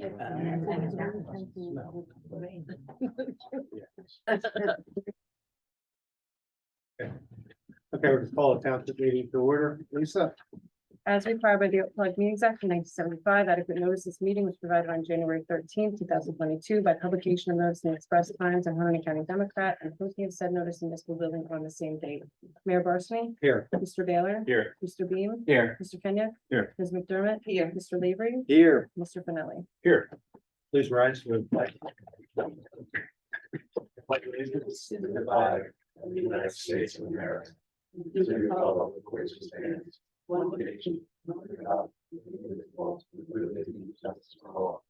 Okay, we'll just call the township meeting to order. Lisa? As required by the Open Public Meetings Act of 1975, adequate notice this meeting was provided on January 13th, 2022 by publication of notice in the Express Times and Huntington County Democrat and posting of said notice in municipal building on the same date. Mayor Barsney? Here. Mr. Baylor? Here. Mr. Beam? Here. Mr. Kenya? Here. Ms. McDermott? Here. Mr. Lavery? Here. Mr. Finelli? Here. Please rise for the flag. Pledge allegiance to the flag of the United States of America, to the republic for which it stands, one nation, under God, indivisible, with liberty and justice for all.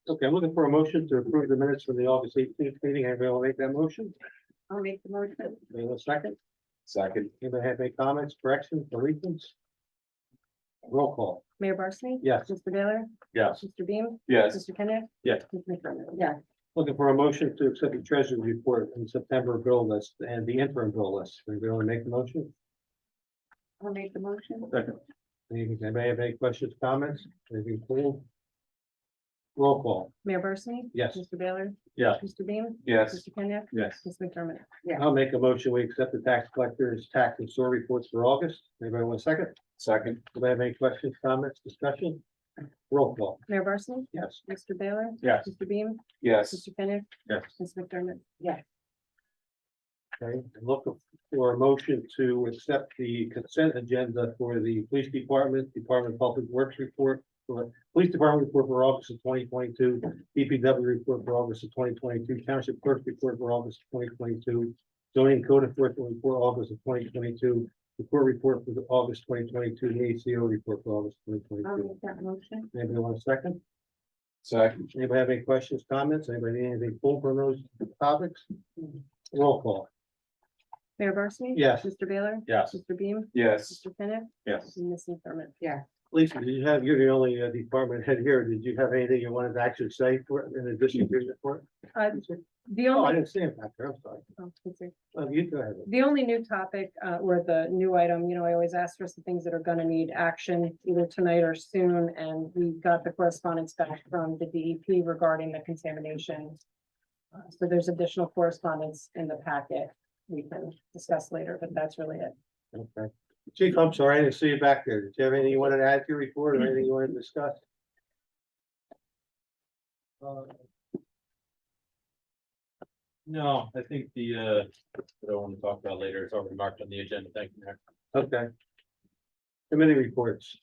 Okay, I'm looking for a motion to approve the minutes from the August 18th meeting. Anybody will make that motion? I'll make the motion. Anyone second? Second. Anybody have any comments, corrections, deletions? Roll call. Mayor Barsney? Yes. Mr. Baylor? Yes. Mr. Beam? Yes. Mr. Kenya? Yes. Ms. McDermott? Yes. Looking for a motion to accept the treasurer's report and September bill list and the interim bill list. Anybody want to make the motion? I'll make the motion. Second. Anybody have any questions, comments? Anything cool? Roll call. Mayor Barsney? Yes. Mr. Baylor? Yes. Mr. Beam? Yes. Mr. Kenya? Yes. Ms. McDermott? Yeah. I'll make a motion. We accept the tax collector's tax and store reports for August. Anybody want a second? Second. Anybody have any questions, comments, discussion? Roll call. Mayor Barsney? Yes. Mr. Baylor? Yes. Mr. Beam? Yes. Mr. Kenya? Yes. Ms. McDermott? Yes. Okay, looking for a motion to accept the consent agenda for the police department, Department of Public Works report, for police department report for August of 2022, DPW report for August of 2022, Township Clerk report for August of 2022, zoning code enforcement report August of 2022, the court report for the August 2022, the ACO report for August I'll 2022. make that motion. Anybody want a second? Second. Anybody have any questions, comments? Anybody need anything pulled from those topics? Roll call. Mayor Barsney? Yes. Mr. Baylor? Yes. Mr. Beam? Yes. Mr. Kenya? Yes. And Ms. McDermott? Yeah. Lisa, did you have, you're the only department head here. Did you have anything you wanted to actually say for, in addition to your report? The Oh, I only, didn't see it back there. I'm sorry. You go ahead. the only new topic, or the new item, I always ask for some things that are gonna need action either tonight or soon, and we got the correspondence back from the DEP regarding the contamination. So there's additional correspondence in the packet we can discuss later, but that's really it. Okay. Chief, I'm sorry, I didn't see you back there. Did you have anything you wanted to add to your report or anything you wanted to discuss? No, I think what I want to talk about later is already marked on the agenda. Thank you, Mayor. Okay. Committee reports.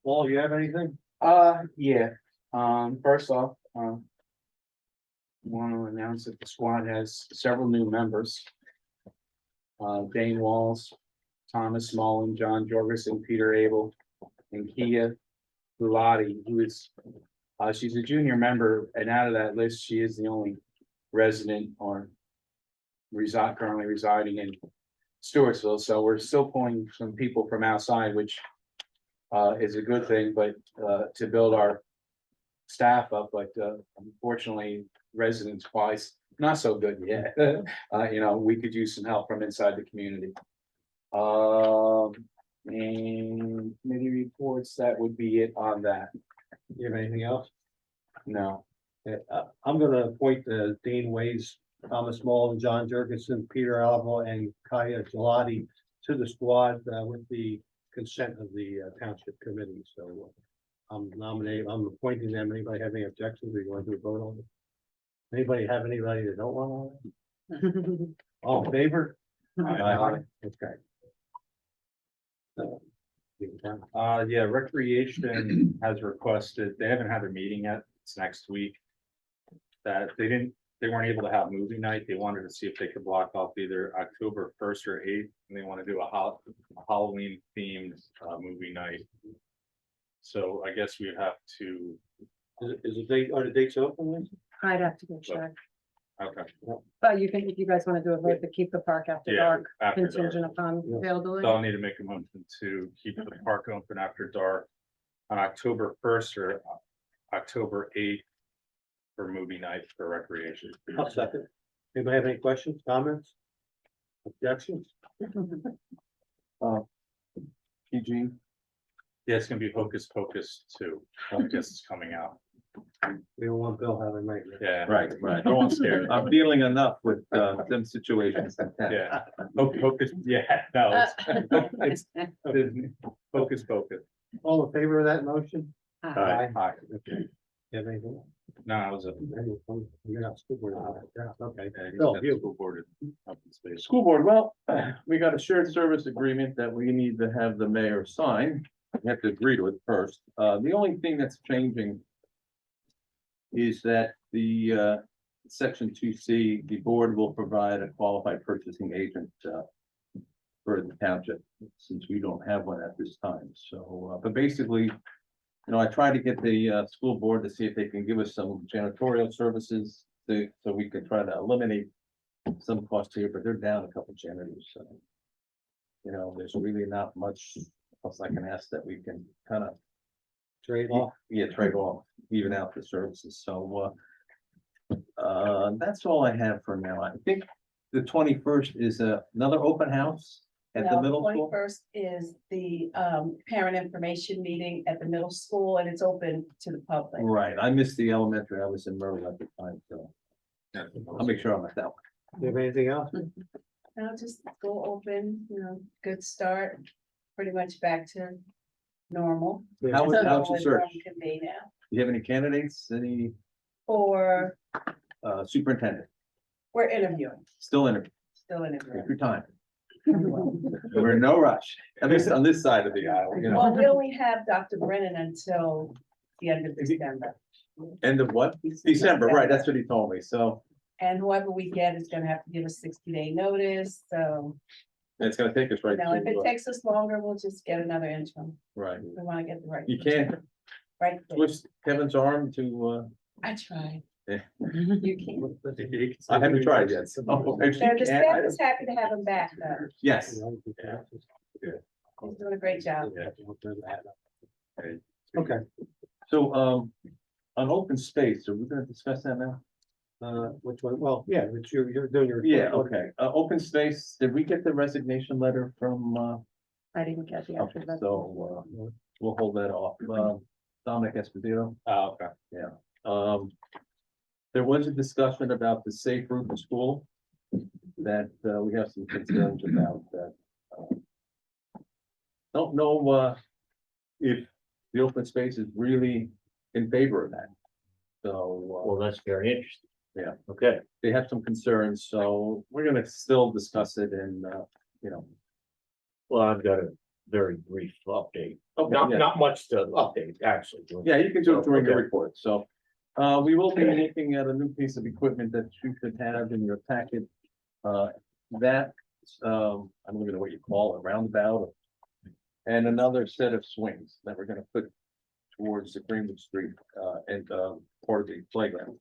Paul, you have anything? Yeah, first off, want to announce that the squad has several new members. Dane Walls, Thomas Mullen, John Jorgensen, Peter Abel, and Kia Bulati, who is, she's a junior member, and out of that list, she is the only resident or currently residing in Stewartsville, so we're still pulling some people from outside, which is a good thing, but to build our staff up, but unfortunately, residents wise, not so good yet. We could use some help from inside the community. And committee reports, that would be it on that. You have anything else? No. I'm gonna appoint Dean Ways, Thomas Mullen, John Jurgensen, Peter Alva, and Kaya Gelati to the squad with the consent of the township committee. So I'm appointing them. Anybody have any objections? Or you want to do a vote on it? Anybody have anybody that don't want to? All in favor? Aye. Okay. Yeah, Recreation has requested, they haven't had their meeting yet. It's next week. That they weren't able to have movie night. They wanted to see if they could block off either October 1st or 8th, and they want to do a Halloween themed movie night. So I guess we'd have to. Is the date, are the dates open? I'd have to go check, Okay. but you can, if you guys want to do a vote to keep the park after Yeah, dark, after dark. contingent upon Yeah. availability. So I'll need to make a motion to keep the park open after dark on October 1st or October 8th for movie night for recreation. I'll second. Anybody have any questions, comments? Objections? PG? Yeah, it's gonna be Hocus Pocus 2. I guess it's coming out. We don't want Bill having nightmares. Yeah. Right, right. No one's scared. I'm dealing enough with, them situations. Yeah. Hocus, yeah, no, it's Disney. Hocus Pocus. All in favor of that motion? Aye. Okay. You have anything? No, I was a. You're not school board. Yeah, okay. Yeah, Bill, that's you. School board up in space. School board, well, we got a shared service agreement that we need to have the mayor sign. We have to agree to it first. The only thing that's changing is that the, section 2C, the board will provide a qualified purchasing agent, for the township, since we don't have one at this time. So, but basically, you know, I tried to get the, school board to see if they can give us some janitorial services so we can try to eliminate some cost here, but they're down a couple janitors, so. You know, there's really not much else I can ask that we can kind of, Trade off. yeah, trade off, even out the services, so, that's all I have for now. I think the 21st is another open house at the middle school. 21st is the parent information meeting at the middle school, and it's open to the public. Right, I missed the elementary, I was in Merle at the time, so I'll make sure I'm at that one. Do you have anything else? Now just go open, good start, pretty much back to normal. How was, how's your Normal search? Can be now. You have any candidates, any, Or superintendent, we're interviewing, still interviewing, still take interviewing. your time, we're in no rush, at least on this side of the aisle, you Well, know. we only have Dr. Brennan until the end of December. End of what? December, right, that's what he told me, so And whoever we get is gonna have to give a 60-day notice, so, it's gonna take us right if it to, takes us longer, we'll just get another interim. right. We wanna get the right. You can't Right. twist Kevin's arm to, I tried. Yeah. You can't. I haven't tried yet. So if she The staff can't, is happy to have him back, though. yes, He's doing a great job. Okay, so, on open space, are we gonna discuss that now? which one? Well, yeah, but you're doing your. Yeah, okay, open space, did we get the resignation letter from, I didn't get the okay, after that. so, we'll hold that off, Dominic Esposito. Oh, okay. There was a discussion about the safe route to school that, we have some concerns about that. Don't know, if the open space is really in favor of that. So, Well, that's very interesting. Yeah. Okay, they have some concerns, so we're gonna still discuss it and, you know. well, I've got a very brief update. Okay, Not, yeah. not much to update, actually. Yeah, you can do it during the Okay. report, so. We will be looking at a new piece of equipment that you should have in your packet. That, I don't even know what you call it, roundabout. And another set of swings that we're gonna put towards the Greenwood Street, and, part of the playground.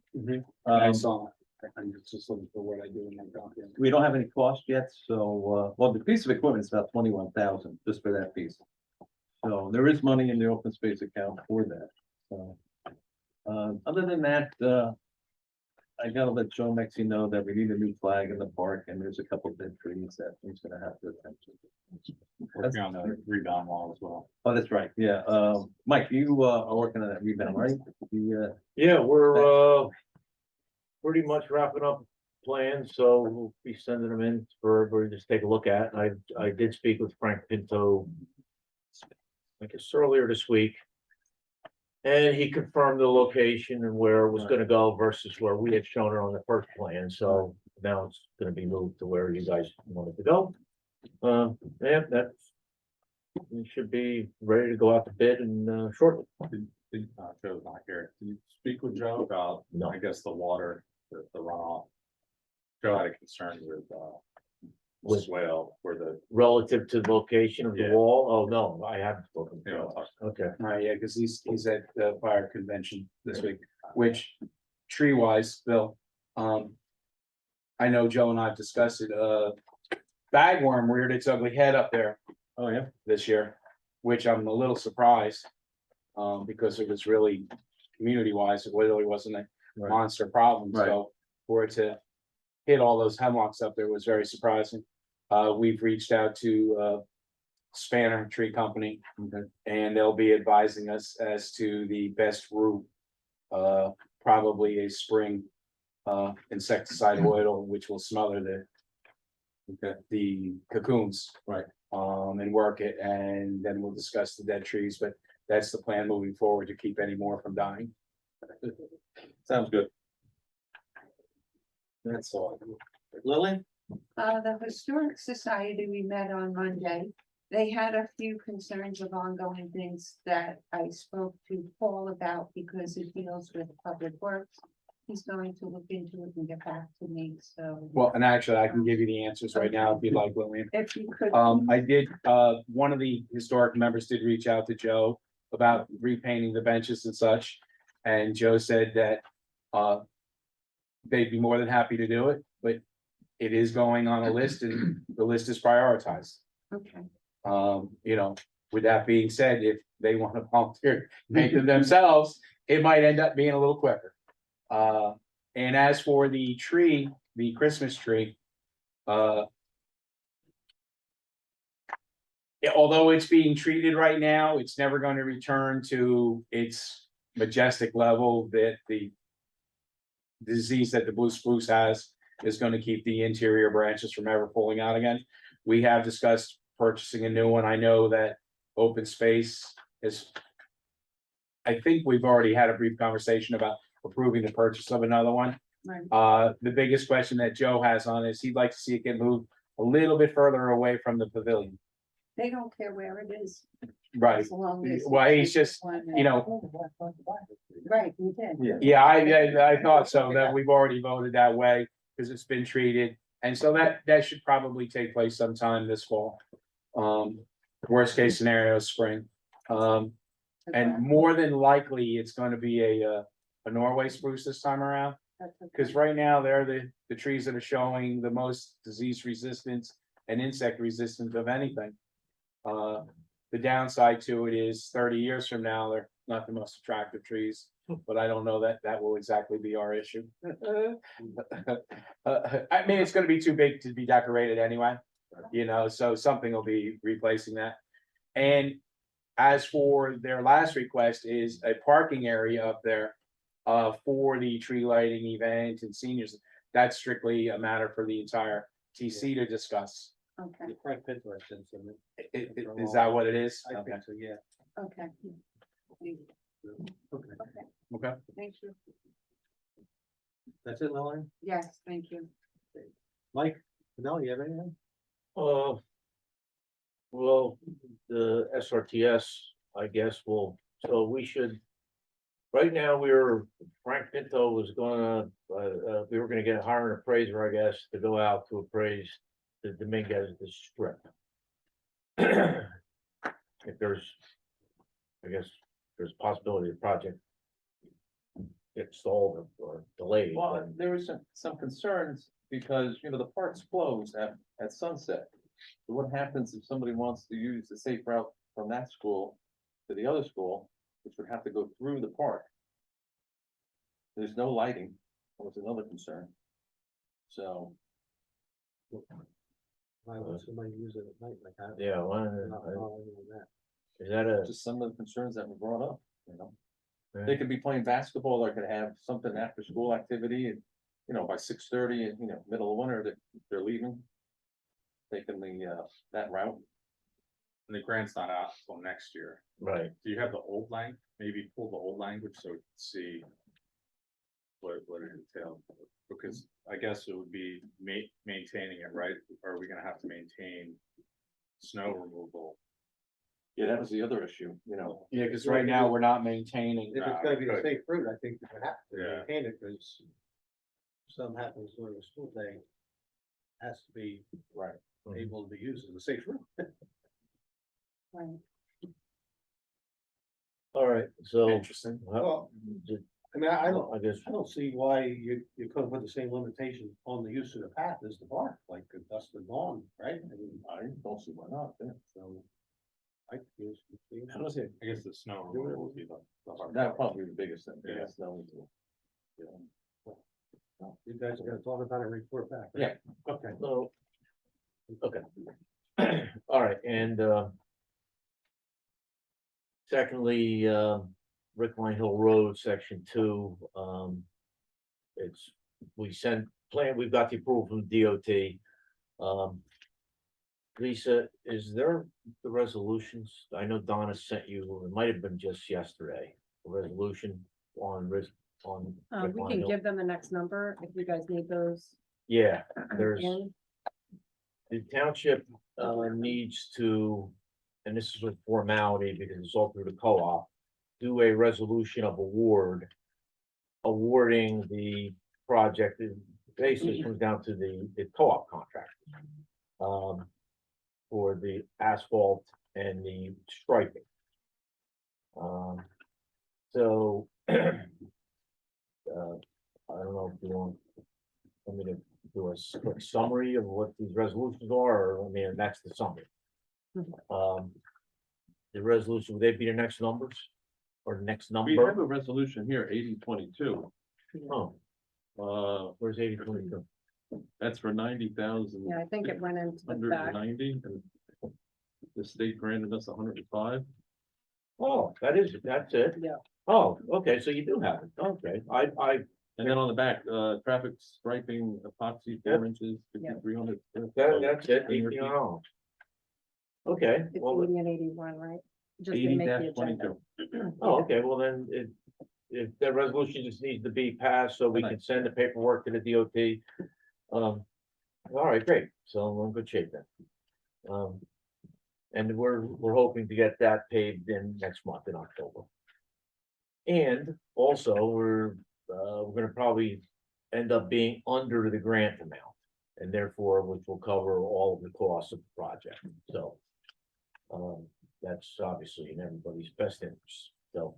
I Um, saw, I'm just looking for what I do in my document. we don't have any cost yet, so, well, the piece of equipment is about 21,000 just for that piece. So there is money in the open space account for that, so. Other than that, I gotta let Joe Mexi know that we need a new flag in the park and there's a couple of dead trees that he's gonna have to attend to. Working on the rebound wall as well. Oh, that's right, yeah, Mike, you, are working on that rebound, right? The, Yeah, we're, pretty much wrapping up plans, so we'll be sending them in for everybody to just take a look at. I did speak with Frank Pinto, I guess earlier this week. And he confirmed the location and where it was gonna go versus where we had shown it on the first plan, so now it's gonna be moved to where you guys wanted to go. Yeah, that's. We should be ready to go out to bid and shortly. Joe's not here. Did you speak with Joe about, No. I guess, the water, the runoff? Joe had a concern with, With- swale where the, Relative to the location of the Yeah. wall, oh, no, I haven't spoken. you know, Okay, Yeah, because he's at the fire convention this week, which tree wise, Bill, I know Joe and I have discussed it, bagworm reared its ugly head up there oh, yeah, this year, which I'm a little surprised. Because it was really, community wise, it really wasn't a Right. monster problem, Right. so for it to hit all those hemlocks up there was very surprising. We've reached out to, Spanner Tree Company. And they'll be advising us as to the best route. Probably a spring insecticide oil, which will smother the cocoons. Right. And work it, and then we'll discuss the dead trees, but that's the plan moving forward, to keep any more from dying. Sounds good. That's all. Lily? The Historic Society, we met on Monday. They had a few concerns of ongoing things that I spoke to Paul about because it deals with public works. He's going to look into it and get back to me, so. Well, and actually, I can give you the answers right now if you'd like, Lillian. If you could. I did, one of the historic members did reach out to Joe about repainting the benches and such. And Joe said that, they'd be more than happy to do it, but it is going on a list and the list is prioritized. Okay, You know, with that being said, if they want to volunteer, paint them themselves, it might end up being a little quicker. And as for the tree, the Christmas tree, although it's being treated right now, it's never going to return to its majestic level that the disease that the blue spruce has is going to keep the interior branches from ever pulling out again. We have discussed purchasing a new one. I know that open space is. I think we've already had a brief conversation about approving the purchase of another one. right, The biggest question that Joe has on is he'd like to see it get moved a little bit further away from the pavilion. they don't care where it is. Right, As long as. well, he's just, you know, Right, you did. yeah, I thought so, that we've already voted that way, because it's been treated. And so that should probably take place sometime this fall. Worst case scenario, spring. And more than likely, it's gonna be a Norway spruce this time around. Because right now, they're the trees that are showing the most disease resistance and insect resistance of anything. The downside to it is 30 years from now, they're not the most attractive trees, but I don't know that that will exactly be our issue. I mean, it's gonna be too big to be decorated anyway, you know, so something will be replacing that. And as for their last request is a parking area up there for the tree lighting event and seniors. That's strictly a matter for the entire TC to discuss. Okay, Frank Pinto, I sent some. Is that what it is? I Okay, think so, yeah. okay. Thank Okay, okay. thank you. that's it, Lily? Yes, thank you. Mike, no, you have anything? Well, the SRTS, I guess, so we should. Right now, Frank Pinto was gonna, we were gonna hire an appraiser, I guess, to go out to appraise the Dominguez strip. If there's, I guess, there's a possibility the project gets stalled or delayed. Well, there was some concerns because, you know, the park's closed at sunset. So what happens if somebody wants to use the safe route from that school to the other school, which would have to go through the park? There's no lighting, that was another concern. So, Why would somebody use it at night like that? Yeah, well, Not following on that. is that a, just some of the concerns that were brought up, you know? They could be playing basketball, or could have something after school activity, and, you know, by 6:30, and, you know, middle of winter, they're leaving. Taking that route. And the grant's not out until next year. right, Do you have the old language? Maybe pull the old language so we can see what it entails, because I guess it would be maintaining it, right? Are we gonna have to maintain snow removal? Yeah, that was the other issue, you know. Yeah, because right now we're not maintaining. If it's gonna be a Good. safe route, I think you have to Yeah. maintain it, because something happens during the school day. Has to be Right. able to be used as a safe route. Right. all right, so. Interesting. Well, I mean, I guess, I don't see why you couldn't put the same limitation on the use of the path as the park, like dusk and dawn, right? I mean, I don't see why not, yeah. so. I use. I guess the snow removal would be the hard That'd part. probably be the biggest thing, Yeah. yes, that was. You guys are gonna talk about it and report back. right? Yeah. Okay. so, okay. All right, and, Secondly, Rick Line Hill Road, section 2, we've got the approval from DOT. Lisa, is there the resolutions? I know Donna sent you, it might have been just yesterday, a resolution on Rick We Line can Hill. give them the next number if you guys need those. Yeah, there's. in. The township needs to, and this is a formality because it's all through the co-op, do a resolution of awarding the project. It basically comes down to the co-op contract. For the asphalt and the striping. So I don't know if you want me to do a quick summary of what these resolutions are, or, I mean, that's the summary. The resolution, would they be the next numbers? Or next We number? have a resolution here, 8022. Oh, where's 8022? That's for 90,000. Yeah, I think it went into the Under back. 90, and the state granted us 105. Oh, that's it? Yeah. Oh, okay, so you do have it, okay, And then on the back, traffic striping epoxy 4 inches, Yeah. 5,300. that's it, And your 18 Okay, It's well, 80 and 81, right? Just to make the agenda. 80-22. oh, okay, well then, if that resolution just needs to be passed, so we can send the paperwork to the DOT. All right, great, so we're in good shape then. And we're hoping to get that paved in next month in October. And also, we're gonna probably end up being under the grant amount, and therefore, which will cover all of the costs of the project, so. That's obviously in everybody's best interest, so.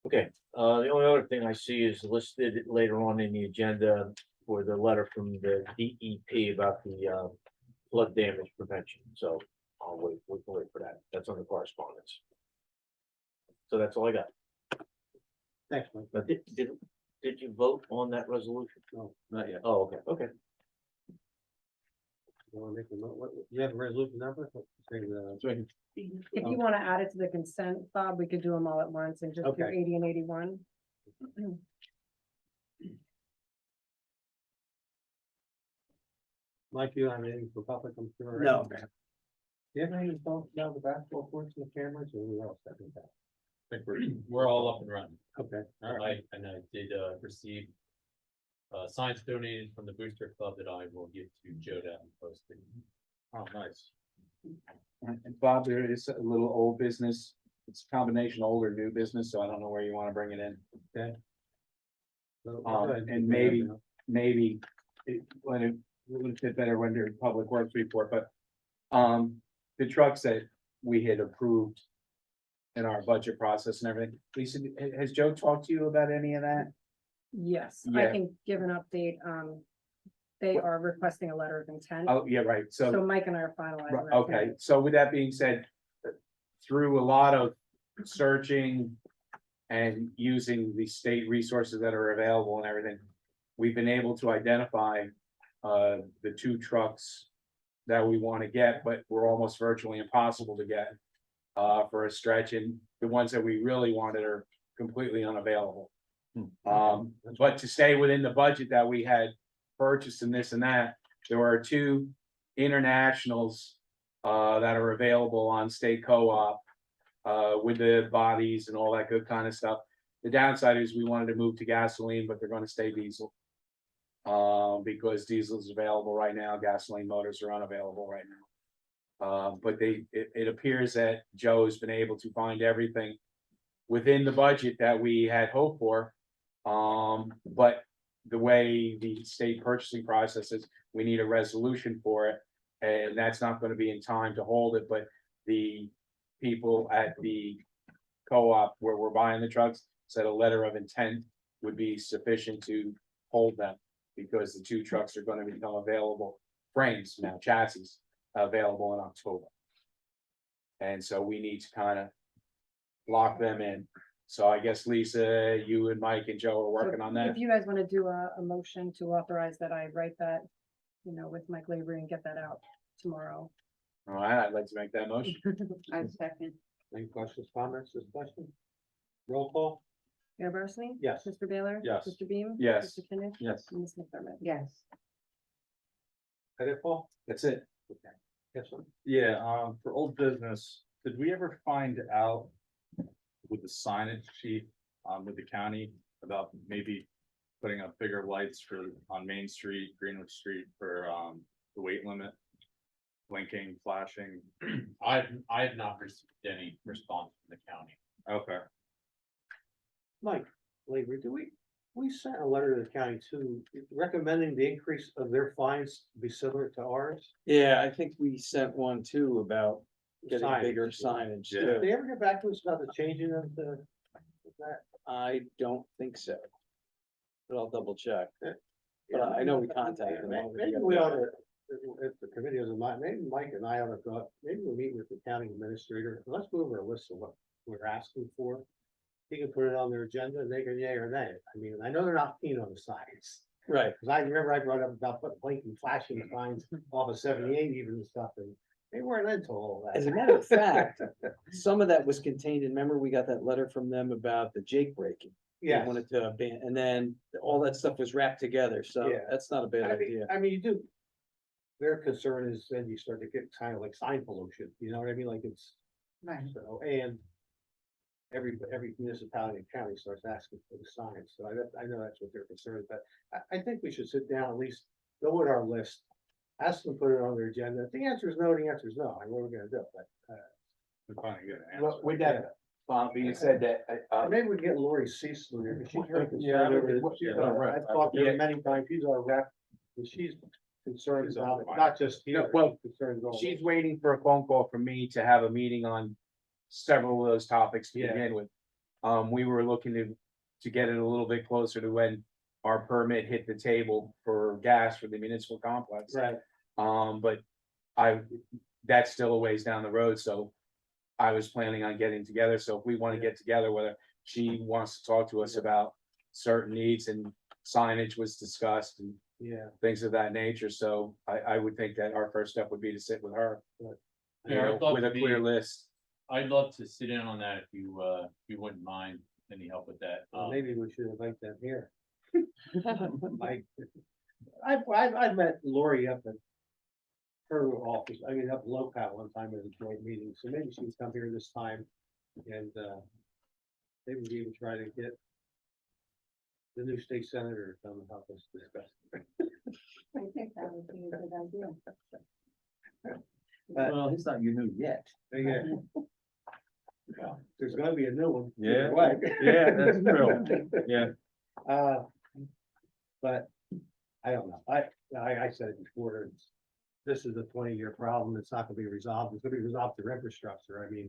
Okay, the only other thing I see is listed later on in the agenda for the letter from the DEP about the flood damage prevention, so I'll wait for that, that's on the correspondence. So that's all I got. Thanks, Mike. But did you vote on that resolution? No. Not yet. Oh, okay. You wanna make a note? You have a resolution number? Say the- If you want to add it to the consent, Bob, we could do them all at once and just do Okay. 80 and 81. Mike, you have anything for public, I'm sure? right? No. Do you have any thoughts about the basketball courts and the cameras, or we all set with that? I think we're all up and running. Okay, all right. And I did receive signs donated from the Booster Club that I will give to Joe to have posted. Oh, nice. And Bob, there is a little old business. It's a combination old or new business, so I don't know where you want to bring it in. So, go ahead. And maybe it would fit better when there's public works report, but the trucks that we had approved in our budget process and everything. Lisa, has Joe talked to you about any of that? Yes, I Yeah. can give an update. They are requesting a letter of intent. Oh, yeah, right. So Mike and I are finalizing. Right, that okay, tonight. so with that being said, through a lot of searching and using the state resources that are available and everything, we've been able to identify the 2 trucks that we want to get, but we're almost virtually impossible to get for a stretch, and the ones that we really wanted are completely unavailable. But to stay within the budget that we had purchased and this and that, there are 2 internationals that are available on state co-op with the bodies and all that good kind of stuff. The downside is we wanted to move to gasoline, but they're gonna stay diesel. Because diesel is available right now, gasoline motors are unavailable right now. But it appears that Joe has been able to find everything within the budget that we had hoped for. But the way the state purchasing process is, we need a resolution for it. And that's not gonna be in time to hold it, but the people at the co-op where we're buying the trucks said a letter of intent would be sufficient to hold them. Because the 2 trucks are gonna become available, frames now, chassis, available in October. And so we need to kind of lock them in. So I guess Lisa, you and Mike and Joe are working on that. If you guys want to do a motion to authorize that, I write that, with Mike Lavery and get that out tomorrow. All right, I'd like to make that motion. I second. Any questions, comments, discussion? Roll call? Mayor Barsney? Yes. Mr. Baylor? Yes. Mr. Beam? Yes. Mr. Kenneth? Yes. And Ms. McDermott? Yes. Edit Paul? That's it. Yes, sir. Yeah, for old business, did we ever find out with the signage chief, with the county about maybe putting up bigger lights for, on Main Street, Greenwich Street for, the weight limit? Blinking, flashing, I have not received any response from the county. okay, Mike, Labor, we sent a letter to the county too, recommending the increase of their fines to be similar to ours. Yeah, I think we sent one too about getting Signage. bigger signage Yeah. Did too. they ever get back to us about the changing of that? I don't think so. But I'll double check. But I know we contacted them. Maybe we ought to, if the committee doesn't mind, maybe Mike and I ought to go, maybe we'll meet with the county administrator, let's go over a list of what we're asking for. He can put it on their agenda, and they can yay or nay. I mean, I know they're not keen on the signs. Right. Cause I remember I brought up about putting blinking flashing signs off of 78 even and stuff, and they weren't into all that. As a matter of fact, some of that was contained, and remember, we got that letter from them about the Jake breaking. They Yeah. wanted to ban, and then all that stuff was wrapped together, so Yeah. that's not a bad idea. I mean, you do. Their concern is then you start to get kind of like sign pollution, you know what I mean? Like it's, Right. so, and. Every municipality and county starts asking for the signs, so I know that's what they're concerned, but I think we should sit down, at least go with our list. Ask them to put it on their agenda. If the answer is no, the answer is no, and what we're gonna do, but, I'm finally getting an Well, answer. with that, being said that, maybe we get Lori Cecil here, 'cause she's very Yeah, concerned over yeah, it. She's yeah, our right. I've talked to her Yeah. many times, she's our rep, and she's concerned She's about it, on not just here. No, well, she's concerned all she's over. waiting for a phone call from me to have a meeting on several of those topics to Yeah. begin with. We were looking to get it a little bit closer to when our permit hit the table for gas for the municipal complex. Right, But that's still a ways down the road, so I was planning on getting together, so if we wanna get together, whether she wants to talk to us about certain needs and signage was discussed and yeah. things of that nature, so I would think that our first step would be to sit with her. You Yeah, I'd know, love with to a clear be- list. I'd love to sit in on that if you wouldn't mind any help with that. Well, maybe we should invite them here. Like, I've met Lori up at her office, I mean, up local one time at a joint meeting, so maybe she would come here this time and, maybe we would try to get the new state senator to come and help us discuss. I think that would be a good idea. Well, he's not new yet. Yeah. Well, there's gonna be a new one. Yeah. either way. Yeah, that's true. Yeah. But I don't know. I said it before, this is a 20-year problem. It's not gonna be resolved. It's gonna be resolved through infrastructure. I mean.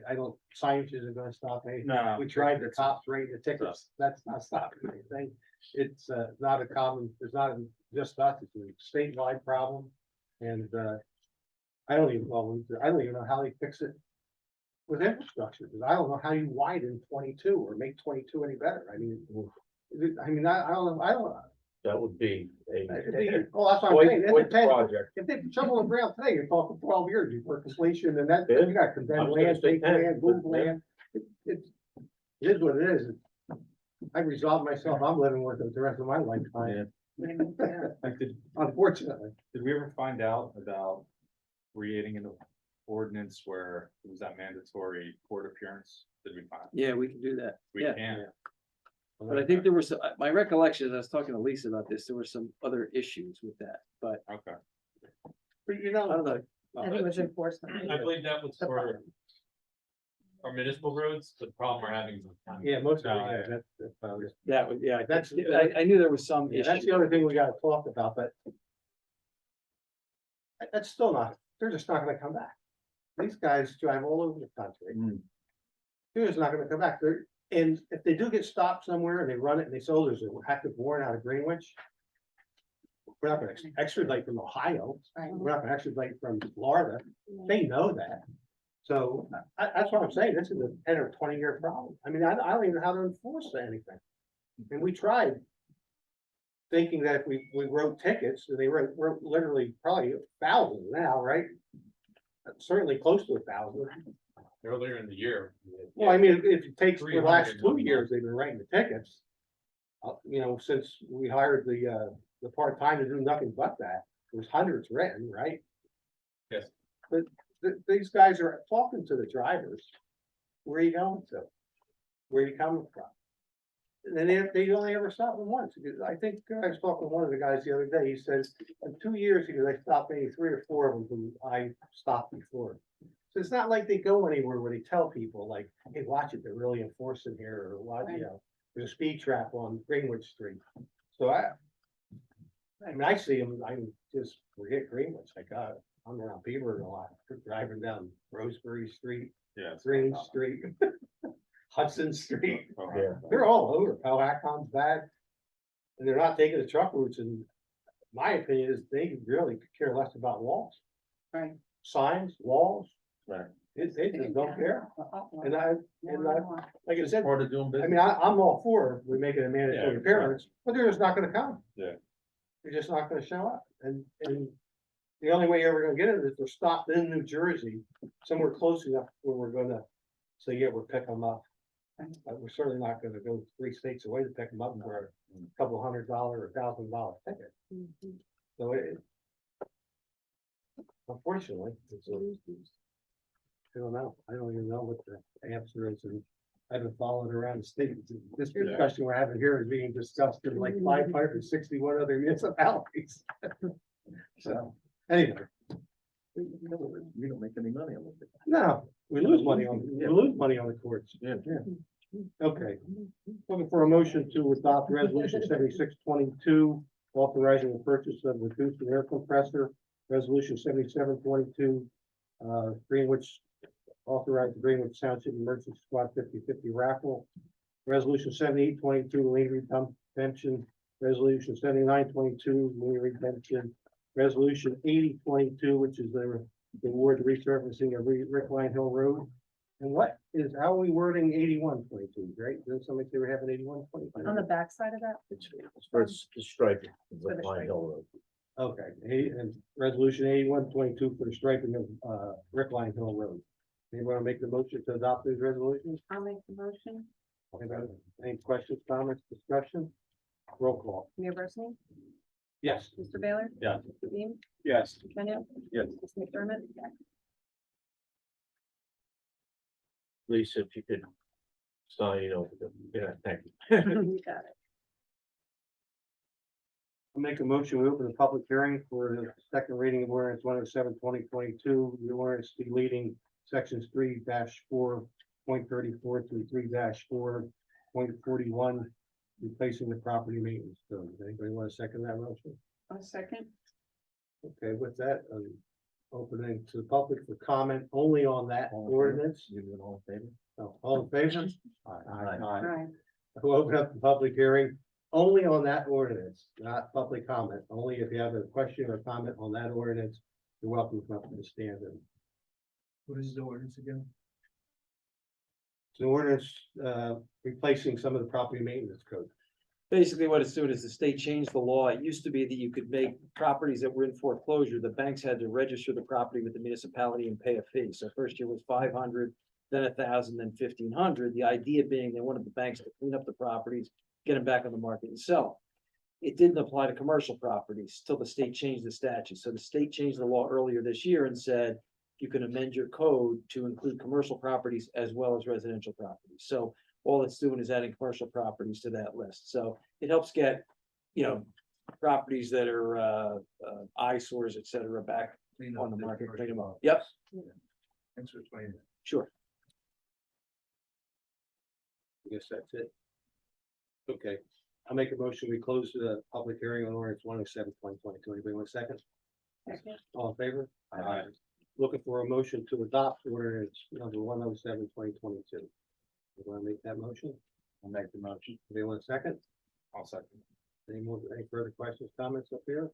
I don't, science isn't gonna stop anything. No. We tried the cops rating the tickets. That's not stopping anything. It's not a common, it's not just us, it's a statewide problem. And I don't even know how they fix it with infrastructure, because I don't know how you widen 22 or make 22 any better. I mean, I don't know. That would be Well, that's what I'm saying. It What depends. project? If they shovel the ground today, you're talking 12 years before completion, and that, Yeah. you got I condemned was gonna land, say take 10, land, move but, land. It is what it is. I've resolved myself, I'm living with it the rest of my lifetime, Like, unfortunately. did we ever find out about creating an ordinance where it was that mandatory court appearance? Did we find? Yeah, we can do that. We Yeah. can. But I think there was, my recollection, is I was talking to Lisa about this, there were some other issues with that, but Okay. But you I know, don't know. I think it was enforcement. I believe that was for our municipal roads, the problem we're having is with county. yeah, most of No, it, yeah, that's about it. That was, yeah, That's- I knew there was some Yeah, that's issue. the other thing we gotta talk about, but. That's still not, they're just not gonna come back. These guys drive all over the country. Mm. They're just not gonna come back. And if they do get stopped somewhere and they run it and they say, oh, there's a active warrant out of Greenwich. We're not gonna extradite from Ohio. Right. We're not gonna extradite from Florida. They know that. So that's what I'm saying. This is a 10 or 20-year problem. I mean, I don't even know how to enforce anything. And we tried. Thinking that if we wrote tickets, and they wrote literally probably thousands now, right? certainly close to 1,000. Earlier in the year. Well, I mean, if it takes the last 300 in 2 1 years, month. they've been writing the tickets. Since we hired the part-time to do nothing but that, there's hundreds written, right? Yes. But these guys are talking to the drivers. Where are you going to? Where are you coming from? And then they only ever stop them once. Because I think I was talking to one of the guys the other day. He says, in 2 years, he goes, I stopped maybe 3 or 4 of them who I stopped before. So it's not like they go anywhere where they tell people like, hey, watch it, they're really enforcing here, or what, there's a speed trap on Greenwood Street. So I mean, I see them, I just forget Greenwich, like, I'm around Beaver a lot, driving down Roseberry Street, Yeah. Green Street, Hudson Street. Yeah. They're all over, Powhacon's bad. And they're not taking the truck routes, and my opinion is they really could care less about laws. Right. Signs, walls. Right. They just don't care. And like I said, Part of doing I business. mean, I'm all for we making a mandatory Yeah, appearance, but they're just not gonna come. Yeah. They're just not gonna show up, and the only way you're ever gonna get it is if they're stopped in New Jersey, somewhere close enough where we're gonna say, yeah, we'll pick them up. We're certainly not gonna go 3 states away to pick them up for a couple $100 or $1,000 ticket. So unfortunately, it's I don't know. I don't even know what the answer is, and I've been following around the state. This discussion we're having here is being discussed in like 561 other municipalities. So, anyway, We don't make any money on it. no, we lose money on the courts. Yeah. Okay, looking for a motion to adopt resolution 7622, authorizing the purchase of a reduced air compressor. Resolution 7722, Greenwich, authorized the Greenwich Township Emergency Squad 50/50 raffle. Resolution 7822, lien redemption. Resolution 7922, lien redemption. Resolution 8022, which is the award resurfacing of Rick Line Hill Road. And how are we wording 8122, right? Didn't somebody say we're having 8122? On the backside of that, It's for the striping. For the Pine Hill Road. Okay, and resolution 8122 for the striping of Rick Line Hill Road. Anybody want to make the motion to adopt these resolutions? I'll make the motion. Any questions, comments, discussion? Roll call. Mayor Barsney? Yes. Mr. Baylor? Yeah. Mr. Beam? Yes. Mr. Kenya? Yes. Ms. McDermott? Lisa, if you could sign over them. Yeah, thank you. You got it. I'll make a motion, we open the public hearing for the second reading of ordinance 107/2022, the ordinance deleting sections 3-4.34 through 3-4.41, replacing the property maintenance code. Anybody want to second that motion? A second. Okay, with that, opening to the public for comment only on that ordinance. You do it all in favor? So, all in favor? Right. We'll open up the public hearing only on that ordinance, not public comment. Only if you have a question or comment on that ordinance, you're welcome to come up to the stand. What is the ordinance again? It's an ordinance, replacing some of the property maintenance code. Basically, what it's doing is the state changed the law. It used to be that you could make properties that were in foreclosure, the banks had to register the property with the municipality and pay a fee. So first year was 500, then 1,000, then 1,500. The idea being they wanted the banks to clean up the properties, get them back on the market and sell them. It didn't apply to commercial properties till the state changed the statute. So the state changed the law earlier this year and said you can amend your code to include commercial properties as well as residential properties. So all it's doing is adding commercial properties to that list. So it helps get, properties that are eyesores, et cetera, back on the market. Clean them up. Yep, Thanks for explaining that. sure. I guess that's it. Okay, I'll make a motion. We close the public hearing on ordinance 107/2022. Anybody want a second? Second. All in favor? Aye. Looking for a motion to adopt ordinance number 107/2022. You want to make that motion? I'll make the motion. Anybody want a second? I'll second. Any further questions, comments up here?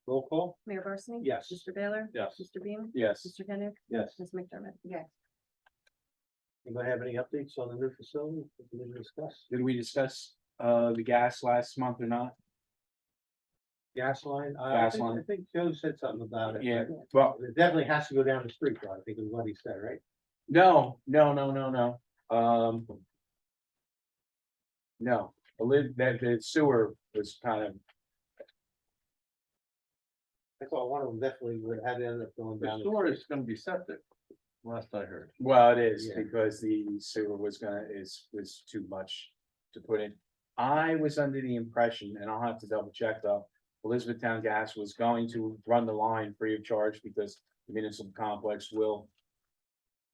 Roll call? Mayor Barsney? Yes. Mr. Baylor? Yes. Mr. Beam? Yes. Mr. Kenya? Yes. Ms. McDermott? Yes. Anybody have any updates on the new facility that we didn't discuss? Did we discuss the gas last month or not? Gas line? Gas line. I think Joe said something about it. Yeah, but well, It definitely has to go down the street, though, I think is what he said, right? no. No, the sewer was kind of, I thought one of them definitely would have ended up going The down. sewer is gonna be septic, last I heard. well, it is Yeah. because the sewer was too much to put in. I was under the impression, and I'll have to double check though, Elizabethtown Gas was going to run the line free of charge because the municipal complex will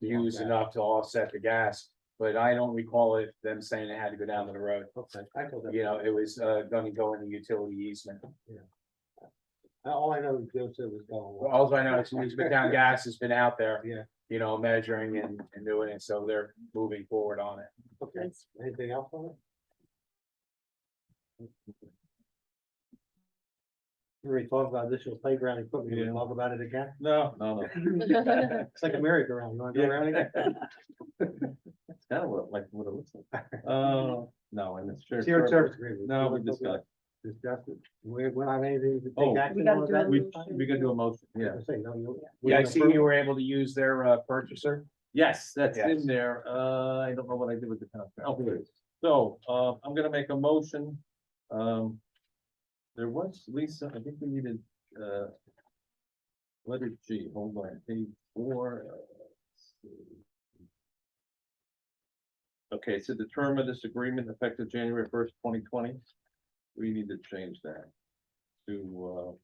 use enough to offset the gas, but I don't recall it, them saying they had to go down to the road. Okay, I thought that. You know, it was, gonna go in the utility easement. All I know is Joe said was going. Well, all I know is Elizabethtown Gas has been out there, Yeah, you know, measuring and doing it, so they're moving forward on it. okay. Anything else on it? We already talked about additional playground equipment. You want to talk about it again? No. It's like a merry-go-round. You want to go around again? It's kind of what it looks like. No, and it's shared Shared service. service agreement. No, we discussed. Discussed it. We don't have anything to Oh, take action We gotta on do that? a We, motion. we can do a motion, yeah. I say, no, you. Yeah, I see you were able to use their, purchaser. Yes, that's Yes. in there. I don't know what I did with the contract. Okay, so, I'm gonna make a motion. There was, Lisa, I think we needed, letter G, hold on, page 4. Let's see. Okay, so the term of this agreement effective January 1st, 2020. We need to change that to,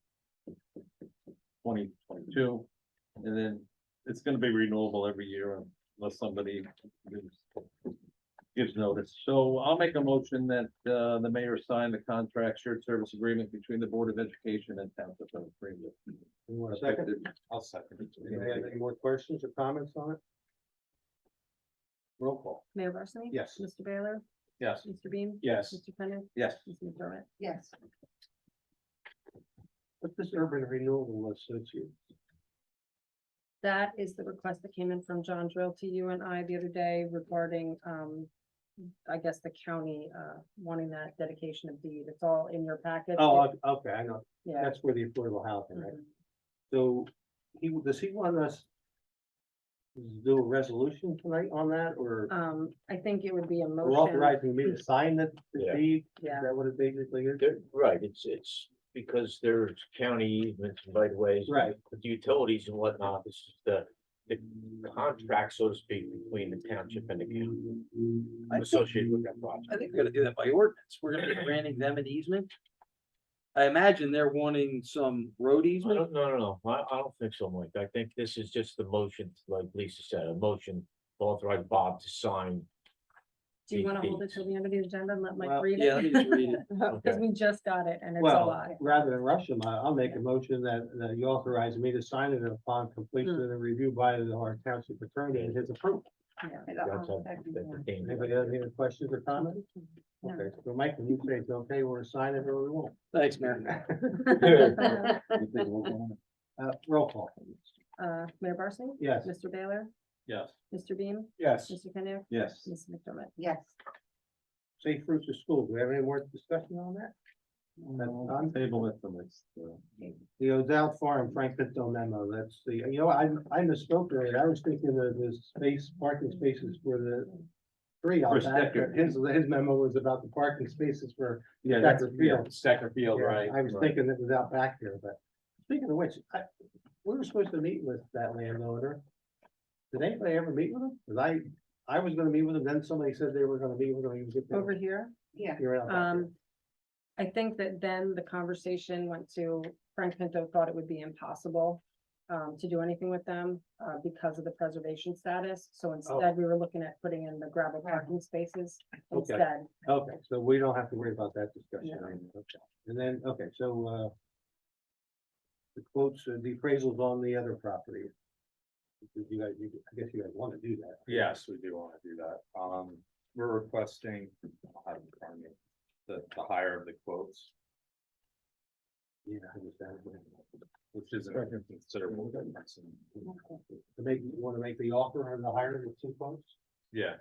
2022. And then it's gonna be renewable every year unless somebody gives notice. So I'll make a motion that, the mayor sign the contract shared service agreement between the Board of Education and Township of Springfield. You want a second? Effective- I'll second it. Anybody have any more questions or comments on it? Roll call. Mayor Barsney? Yes. Mr. Baylor? Yes, Mr. Beam? Yes, Mr. Kenneth? Yes, Ms. McDermott? Yes, What's this urban renewable associate? That is the request that came in from John Drill to you and I the other day regarding, I guess the county, wanting that dedication of deed. It's all in your packet. Okay, I know. Yeah. That's for the affordable housing, right? Mhm. So does he want us to do a resolution tonight on that, or I think it would be a we're motion. authorizing me to sign the Yeah. deed? Yeah. Is that what it basically is? Right, it's because there's county easements and right of ways. Right. With the utilities and whatnot, this is the contract, so to speak, between the township and the county associated with that project. I think we're gonna do that by ordinance. We're gonna be granting them an easement. I imagine they're wanting some road I easement. don't, no, I don't think so, Mike. I think this is just the motion, like Lisa said, a motion to authorize Bob to sign. Do you want to hold it till the end of the agenda and let Mike Well, read it? Yeah, let me just read it. Because we just got it and it's a Well, lot. rather than rush him, I'll make a motion that you authorize me to sign it upon completion and review by our township attorney and his approval. Yeah. That's a- Anybody have any questions or comments? No. Okay, so Mike, when you say it's okay, we'll sign it or we won't. Thanks, Mayor. Roll call. Mayor Barsney? Yes. Mr. Baylor? yes. Mr. Beam? yes. Mr. Kenneth? yes. Ms. McDermott? yes. Safe routes to school. Do we have any more discussion on that? On table it for next, The O'Dowd Farm Frank Pinto memo, that's the, you know, I misspoke earlier. I was thinking of the parking spaces for the three on For back. Stecker. His memo was about the parking spaces for Yeah, that's- that's, yeah, Stecker Field, Yeah, right? I was right. thinking it was out back here, but speaking of which, we were supposed to meet with that landowner. Did anybody ever meet with him? Cause I was gonna meet with him, then somebody said they were gonna meet with him. Over here? Yeah, You're out back here. I think that then the conversation went to Frank Pinto thought it would be impossible to do anything with them because of the preservation status. So instead, we were looking at putting in the gravel parking spaces Okay. instead. Okay, so we don't have to worry about that discussion. No. Okay, and then, okay, so, the quotes, the appraisals on the other property. You guys, I guess you guys want to do that. Yes, we do want to do that. We're requesting, I'll have it in front of me, the higher of the quotes, Yeah, I understand. which is a considerable difference. You want to make the offer and the higher of the two quotes? Yeah,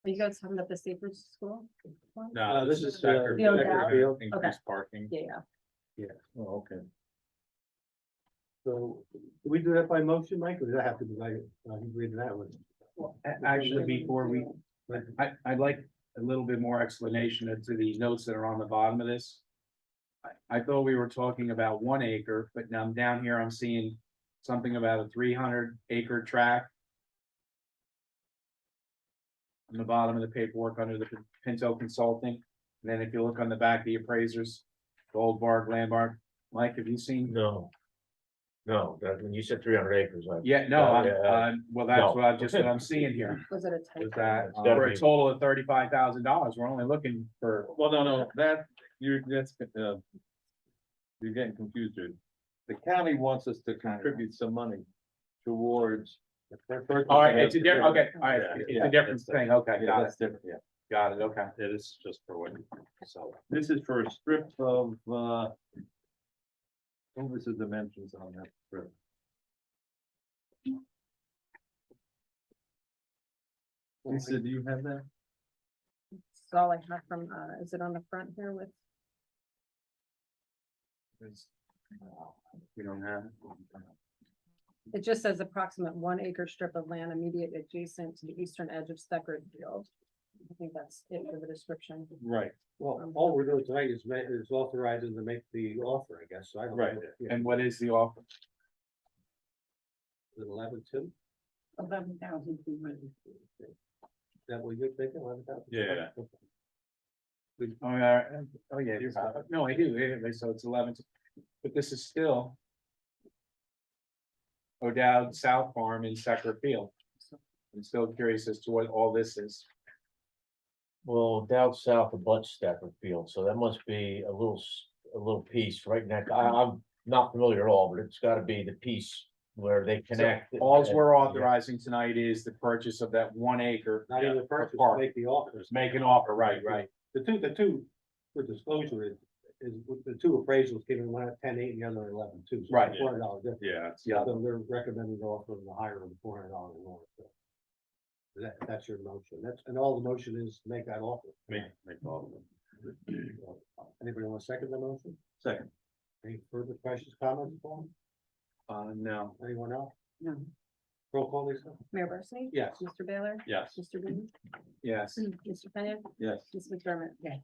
Are you guys talking about the Safer School? one? No, this this is, is Becker. Field Becker, out. Field. Increased parking. Yeah, Oh, okay. So, do we do that by motion, Mike, or does that have to be like, read that one? Actually, before we, I'd like a little bit more explanation as to the notes that are on the bottom of this. I thought we were talking about 1 acre, but now I'm down here, I'm seeing something about a 300-acre tract. On the bottom of the paperwork under the Pinto Consulting, and then if you look on the back, the appraisers, Goldberg, Landmark, Mike, have you seen? No. No, that, when you said 300 acres, I. Yeah, no, Yeah, well, that's no. what I'm seeing here, was it a is typo? that It's gotta for a be- total of $35,000, we're only looking for. Well, no, you're getting confused, dude. The county wants us to contribute some money towards. All right, it's a different, okay, all right, Yeah, it's yeah, a different thing, okay, Yeah, got it, that's different, yeah. got it, okay. It is just for what, so. This is for a strip of, what was the dimensions on that strip? Lisa, do you have that? That's all I have from, is it on the front here with, We don't have. it just says approximate 1 acre strip of land immediate adjacent to the eastern edge of Steckerd Field. I think that's it for the description. Right, well, all we're doing tonight is authorizing to make the offer, I guess, so I don't. Right. And what is the offer? 11.2, 11,200. that what you're thinking, 11,000? Yeah. Oh, yeah, no, I do, yeah, so it's 11, but this is still. O'Dowd South Farm in Secker Field. I'm still curious as to what all this is. Well, down south of Bud Stafford Field, so that must be a little piece right next, I'm not familiar at all, but it's gotta be the piece where they connect. All we're authorizing tonight is the purchase of that 1 acre. Not even the purchase, Park. make the offers. Make an offer, right. The two, for disclosure is with the two appraisals given one at 10.8 and the other 11.2. So Right. $400 difference. Yeah, it's. Yeah. So they're recommending the offer of the higher of the $400 more. So that's your motion. And all the motion is to make that offer. Make all of them. Anybody want to second the motion? Second. Any further questions, comments, Paul? No. Anyone else? No. Roll call, Lisa? Mayor Barsney? Yes. Mr. Baylor? Yes. Mr. Bean? Yes. Mr. Penney? Yes. Ms. McDermott? Yeah.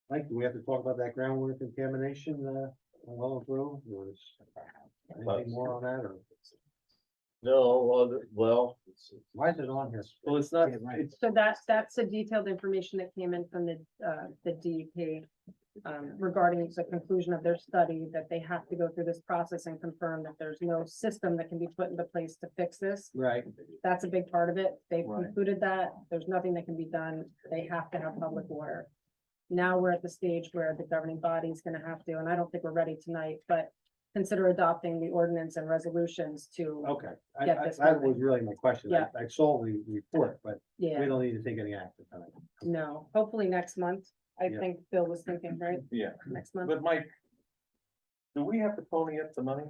Mike, do we have to talk about that groundwater contamination, on Willow Grove, or is anything more on that, or No, well, why is it on here? Well, it's not, So that's the detailed information that came in from the DEP. Regarding the conclusion of their study, that they have to go through this process and confirm that there's no system that can be put into place to fix this. Right. That's a big part of it. They've Right. concluded that there's nothing that can be done. They have to have public water. Now we're at the stage where the governing body is gonna have to, and I don't think we're ready tonight, but consider adopting the ordinance and resolutions to, Okay, Get this that was moving. really my question. Yeah. I saw the report, but we yeah, don't need to take any action tonight. no, hopefully next month. I Yeah. think Bill was thinking, right? yeah, Next month. but Mike, do we have to pony up the money?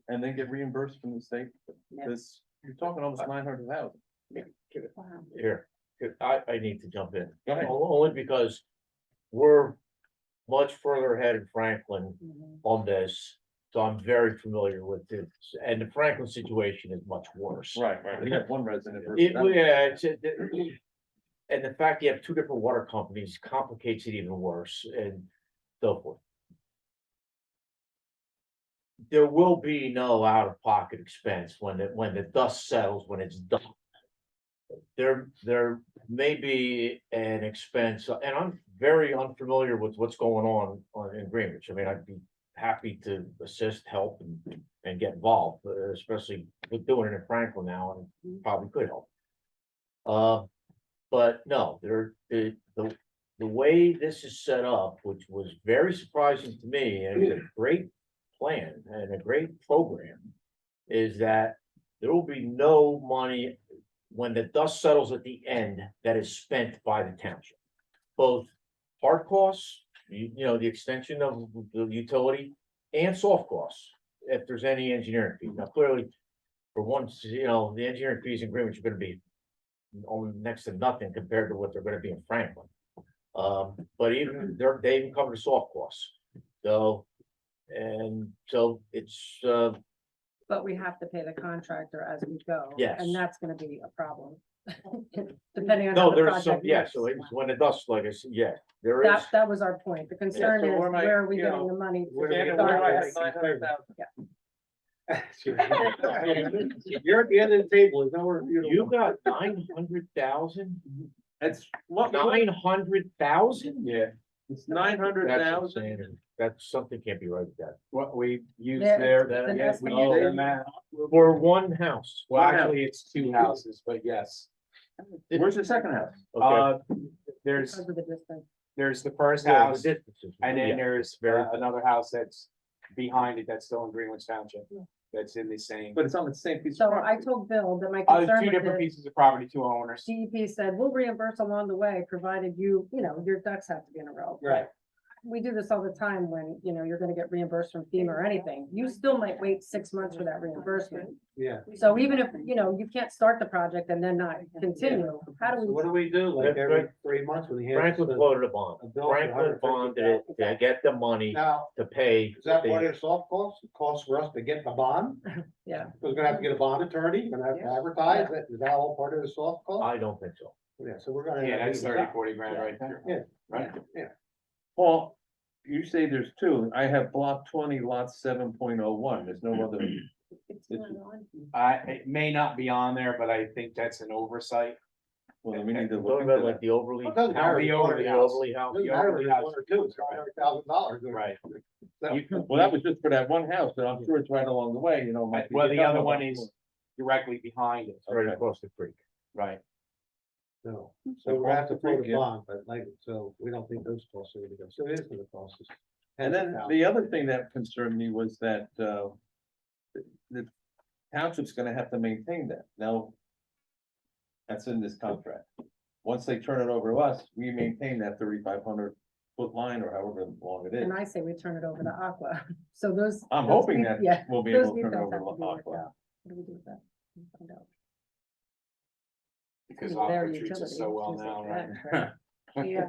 And then get reimbursed from the state? Because you're talking almost 900,000. Wow. here, I need to jump in. Go ahead. Only because we're much further ahead in Franklin Mhm. on this. So I'm very familiar with it, and the Franklin situation is much worse. Right, we have one resident. versus It, another. yeah, and the fact you have two different water companies complicates it even worse and so forth. There will be no out-of-pocket expense when the dust settles, when it's done. There may be an expense, and I'm very unfamiliar with what's going on in Greenwich. I mean, I'd be happy to assist, help, and get involved, especially with doing it in Franklin now, and probably could help. But no, the way this is set up, which was very surprising to me, and it's a great plan and a great program, is that there will be no money when the dust settles at the end that is spent by the township. Both hard costs, you know, the extension of the utility, and soft costs, if there's any engineering fee. Now, clearly, for once, you know, the engineering fees and agreements are gonna be only next to nothing compared to what they're gonna be in Franklin. But even, they even cover the soft costs, so, and so it's, But we have to pay the contractor as we go. Yes. And that's gonna be a problem. Depending on. how no, the there's some, project yeah, looks. so it's when it does, like I said, yeah, there is. That was our point. The concern so is, where am I- where are we you getting know, the money? to where do we get start the this? 900,000. You're at the end of the table, there's nowhere for you to. You look. got 900,000? It's what, 900,000? Yeah, it's 900,000. That's something can't be right with that. what we use Yeah, there, it's an yes, we estimate. use their map. For one house. Well, actually, it's 2 houses, but yes. Where's the second house? Okay. There's, Because of the distance. there's the first Yeah, the house, distances. and then Yeah. there's another house that's behind it, that's still in Greenwich Township. That's in the same, But it's on the same piece of So property. I told Bill that my there's concern 2 with different this, pieces of property, 2 owners. DEP said, we'll reimburse along the way, provided you know, your ducks have to be in a row. Right. We do this all the time when, you know, you're gonna get reimbursed from FEMA or anything. You still might wait 6 months for that reimbursement. Yeah, So even if, you know, you can't start the project and then not continue, how so do what we? do? Like That's every right. 3 months when he has. Franklin floated a bond. a bill for Franklin bonded it to get the money Now, to pay. is that part of the soft costs, costs for us to get the bond? Yeah. We're gonna have to get a bond attorney, we're gonna have to advertise it, is that all part of the soft cost? I don't think so. Yeah, so we're gonna. Yeah, have that's to- 30-40 grand right there. Yeah. Right. Paul, you say there's 2. I have block 20, lot 7.01. There's no other. It may not be on there, but I think that's an oversight. Well, then we need to Talking look about into like that. the overly. It doesn't matter if The it's one or overly the The house. overly house. Doesn't matter if it's one or two, it's $100,000. Right. Well, that was just for that one house, but I'm sure it's right along the way, you know. might be Well, the other double one up. is directly behind it. Right across the creek. Right. No, so we're gonna have to put a bond, but like, so we don't think those costs are gonna go, so it is gonna cost us. And then the other thing that concerned me was that, the township's gonna have to maintain that. Now, that's in this contract. Once they turn it over to us, we maintain that 3,500-foot line or however long it is. And I say we turn it over to Aqua. So those. I'm those hoping need- that Yeah. we'll be those able to turn it details over have to to be worked Aqua. out. What do we do with that? We'll find out. Because Their Aqua treats us utility, so well things now, like right? that, Yeah.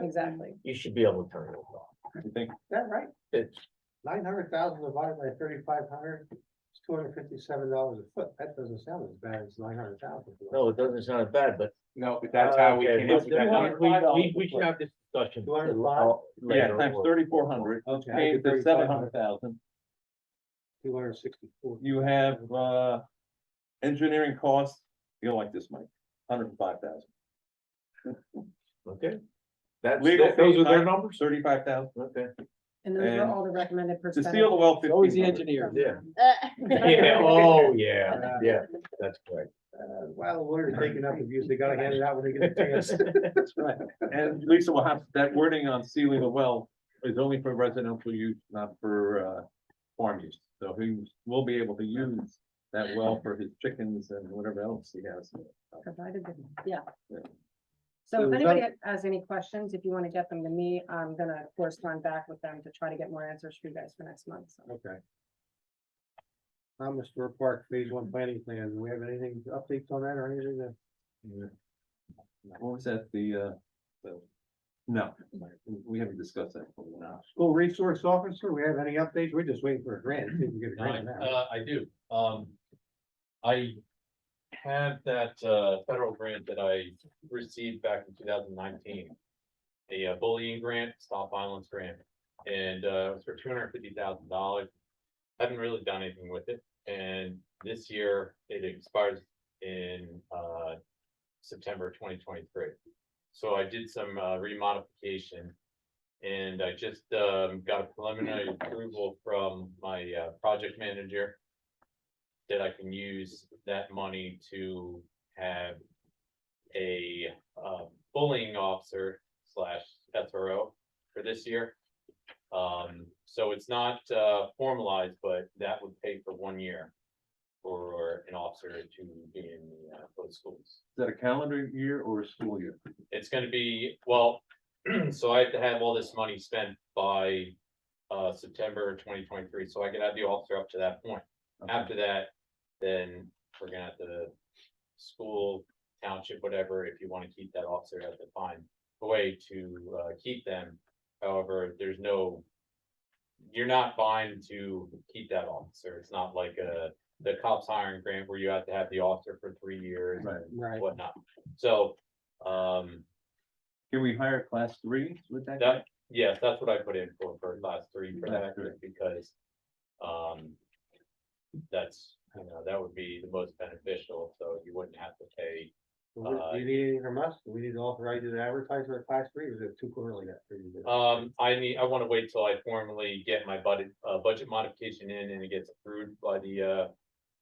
Exactly. You should be able to turn it over. You think? Is that right? It's, 900,000 divided by 3,500, it's $257 a foot, that doesn't sound as bad as 900,000. no, it doesn't sound bad, but. No, but that's how we Okay, came up with that we- number. we should have this discussion. 205? Yeah, later. times 3,400, Okay. came to 700,000. 264. You have, engineering costs, you'll like this, Mike, 105,000. Okay. That's, Legal those fees, are their Mike, numbers? 35,000. Okay. And those And are all the recommended To percentages. seal the well, Always the 1,500. engineer. Yeah. Yeah, oh, yeah, yeah, that's correct. Well, we're taking up abuse, they gotta hand it out when they get a chance. That's right. And Lisa will have, that wording on sealing the well is only for residential use, not for, farm use. So he will be able to use that well for his chickens and whatever else he has. Provided, yeah. Yeah. So So if is anybody that- has any questions, if you want to get them to me, I'm gonna correspond back with them to try to get more answers for you guys for next month. So. Okay. Mr. Park Phase 1 planning plan, do we have anything, updates on that or anything that? What was that, no, we haven't discussed that. No. School resource officer, we have any updates? We're just waiting for a grant. See if we get a grant now. I do. I have that, federal grant that I received back in 2019. A bullying grant, stop violence grant, and, it was for $250,000. Haven't really done anything with it, and this year it expires in, September 2023. So I did some, remodification. And I just, got a preliminary approval from my, project manager that I can use that money to have a bullying officer slash SRO for this year. So it's not formalized, but that would pay for 1 year for an officer to be in both schools. Is that a calendar year or a school year? It's gonna be, well, so I have to have all this money spent by September 2023, so I could have the officer up to that point. After that, then we're gonna have to school, township, whatever, if you wanna keep that officer, have to find a way to keep them. However, there's no, you're not buying to keep that officer. It's not like the cops hiring grant where you have to have the officer for 3 years Right. and Right. whatnot. So, Can we hire class three with that? that, yes, that's what I put in for class 3 for Class that, three. because that's, that would be the most beneficial, so you wouldn't have to pay. Do you need anything from us? Do we need to authorize you to advertise for a class 3, or is it too early that for you to do? I wanna wait till I formally get my budget modification in and it gets approved by the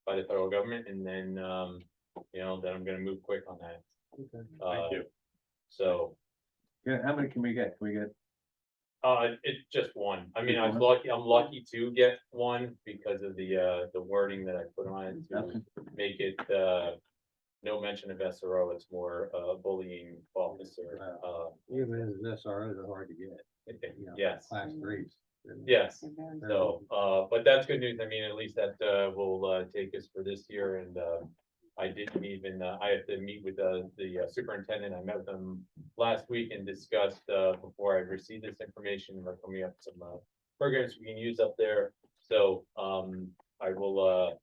federal government, and then, then I'm gonna move quick on that. Okay. Thank you. So, Yeah, how many can we get? Can we get? it's just one. I mean, Just I'm lucky to get one because of the wording that I put on it to make it, no mention of SRO, it's more, bullying officer, Even as an SRO, they're hard to get, yes, class 3s. yes. So, but that's good news. I mean, at least that, will, take us for this year, and, I didn't even, I have to meet with, the superintendent. I met with them last week and discussed, before I received this information, we're coming up with some, programs we can use up there. So, I will,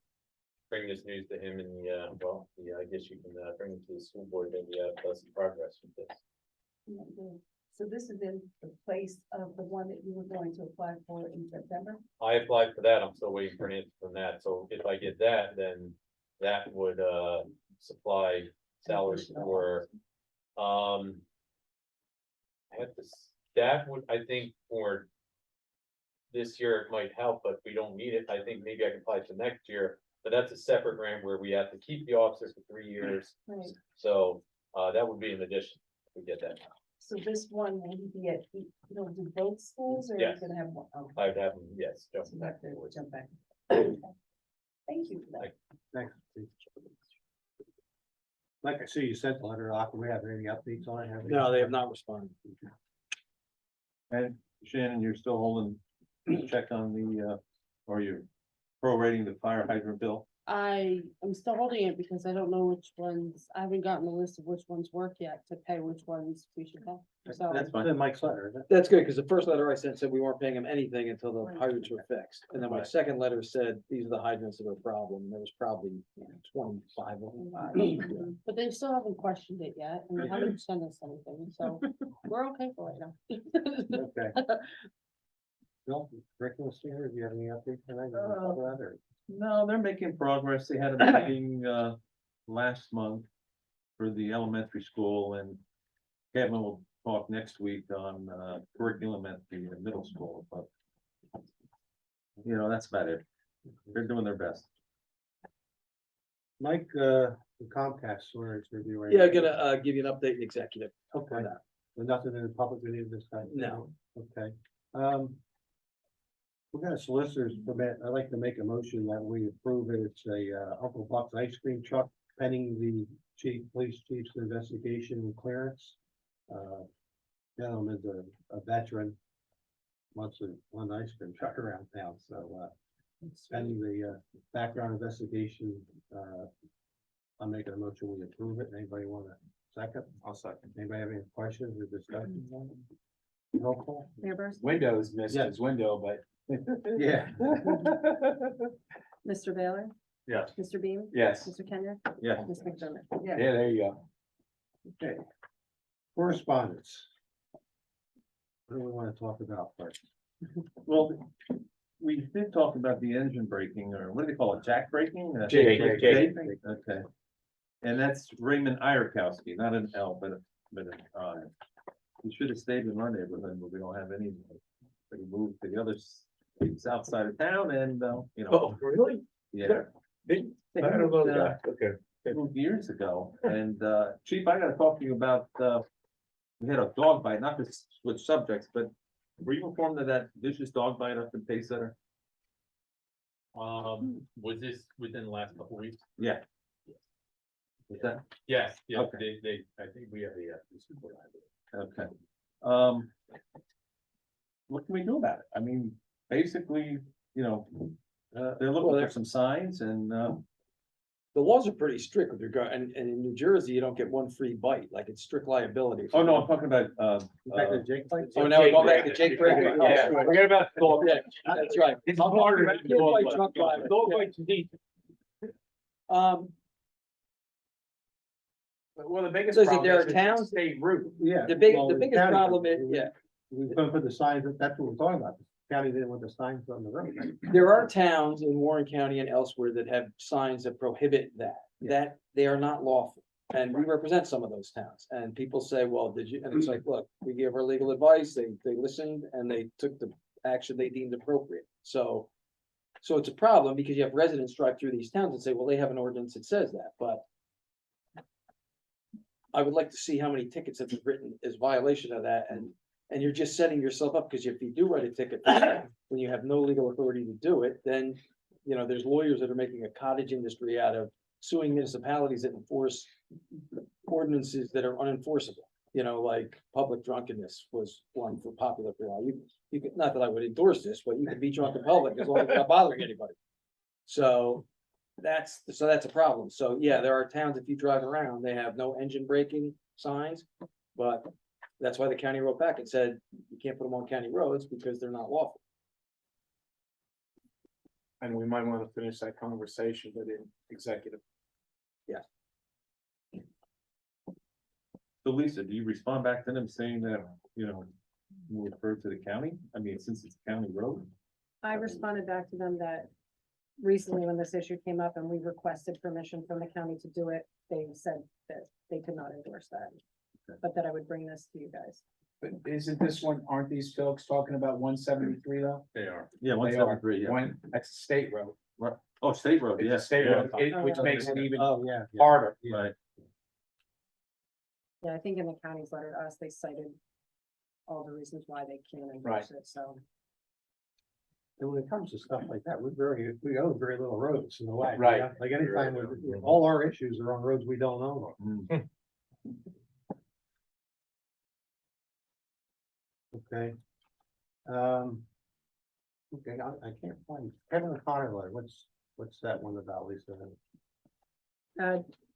bring this news to him, and I guess you can, bring it to the school board, and we have some progress with this. So this is in the place of the one that you were going to apply for in September? I applied for that. I'm still waiting for an answer from that. So if I get that, then that would, supply salaries for, I have to, that would, I think, for this year, it might help, but we don't need it. I think maybe I can apply to next year, but that's a separate grant where we have to keep the officers for 3 years. Right, So, that would be in addition, if we get that. so this one, will you be at, you'll do both schools, or you're Yes. gonna have one? Oh, I'd have them, yes, jump so you back have to forward. jump back. Okay. Thank you for that. Thanks. Like I see you sent the letter off. Do we have any updates on it? No, they have not responded. And Shannon, you're still holding check on the, or you're prorating the fire hydrant bill? I am still holding it because I don't know which ones, I haven't gotten a list of which ones work yet to pay which ones we should pay. So, That's It's fine. in Mike's letter, isn't it? That's good, because the first letter I sent said we weren't paying them anything until the Right. hydrants were fixed. And then my Right. second letter said, these are the hydrants that are a problem. There was probably 25 of them. but they still haven't questioned it yet and they haven't sent us anything, so we're okay for right now. Okay. Bill, curriculum here, do you have any updates tonight? No, they're making progress. They had a meeting, last month for the elementary school, and Kevin will talk next week on, curriculum at the middle school, but that's about it. They're doing their best. Mike, the Comcast storage review. right Yeah, now. gonna give you an update in executive. Okay, on that. there's nothing in the public we need to discuss? No. Okay, we got a solicitor's permit. I'd like to make a motion that we approve it. It's a Uncle Buck's ice cream truck pending the police chief's investigation and clearance. Gentleman's a veteran. Wants one ice cream truck around town, so, pending the background investigation, I'm making a motion, we approve it. Anybody want a second? I'll second. Anybody have any questions or discussions on it? Roll call? Mayor Barsney? Windows missed Yeah. his window, but. Yeah. Mr. Baylor? Yes. Mr. Beam? Yes, Mr. Kenya? Yeah. Ms. McDermott? yeah, there you go. Okay. Correspondence. What do we want to talk about first? Well, we did talk about the engine braking, or what do they call it, jack braking? Jake. Okay. And that's Raymond Irakowski, not an L, but an I. We should have stayed in our neighborhood, but we don't have any. We moved to the other south side of town, and, Really? yeah. I don't know that, okay. They moved years ago, and, Chief, I gotta talk to you about, we had a dog bite, not to switch subjects, but were you informed of that vicious dog bite up in Pace Center? Was this within the last couple weeks? Yeah. Is that, Yes, yeah, Okay. I think we have the, okay. What can we do about it? I mean, basically, they're looking for some signs and, The laws are pretty strict with regard, and in New Jersey, you don't get one free bite, like it's strict liability. oh, no, I'm talking about, Back to Jake fight? Oh, now we're going back to Jake Brady. Yeah, forget about the dog. Yeah, that's right. It's harder. than Dog dog bite, bite. truck driver. Dog bite's deep. Well, the biggest Listen, problem there is are it's towns- state route. Yeah. The big, well, the biggest county- problem is, yeah, We're gonna put the signs, that's what we're talking about. The County didn't want the signs on the road. there are towns in Warren County and elsewhere that have signs that prohibit that they are not lawful. And we represent some of those towns, and people say, well, did you, and it's like, look, we gave our legal advice, they listened, and they took the action they deemed appropriate, so. So it's a problem, because you have residents drive through these towns and say, well, they have an ordinance that says that, but. I would like to see how many tickets have been written as violation of that, and you're just setting yourself up, because if you do write a ticket when you have no legal authority to do it, then, you know, there's lawyers that are making a cottage industry out of suing municipalities that enforce ordinances that are unenforceable. You know, like public drunkenness was one for popular for a while. You could, not that I would endorse this, but you can be drunk in public as long as you're not bothering anybody. So that's a problem. So yeah, there are towns, if you drive around, they have no engine braking signs, but that's why the county wrote back and said, you can't put them on county roads because they're not lawful. And we might want to finish that conversation within executive. so Lisa, do you respond back to them saying that, you know, you refer to the county? I mean, since it's a county road? I responded back to them that recently when this issue came up and we requested permission from the county to do it, they said that they could not endorse that. But that I would bring this to you guys. But isn't this one, aren't these folks talking about 173 though? They are. Yeah, one They are. seventy-three, yeah. One, that's a state road. Oh, state road, It's yeah. a state road, which Oh, makes it even Oh, yeah. harder. Right. Yeah, I think in the county's letter to us, they cited all the reasons why they can't Right. endorse it, so. And when it comes to stuff like that, we own very little roads in the way. Right. Like anytime, all our issues are on roads we don't own. Mm. Okay. Okay, I can't find Kevin O'Connor letter. What's that one about, Lisa?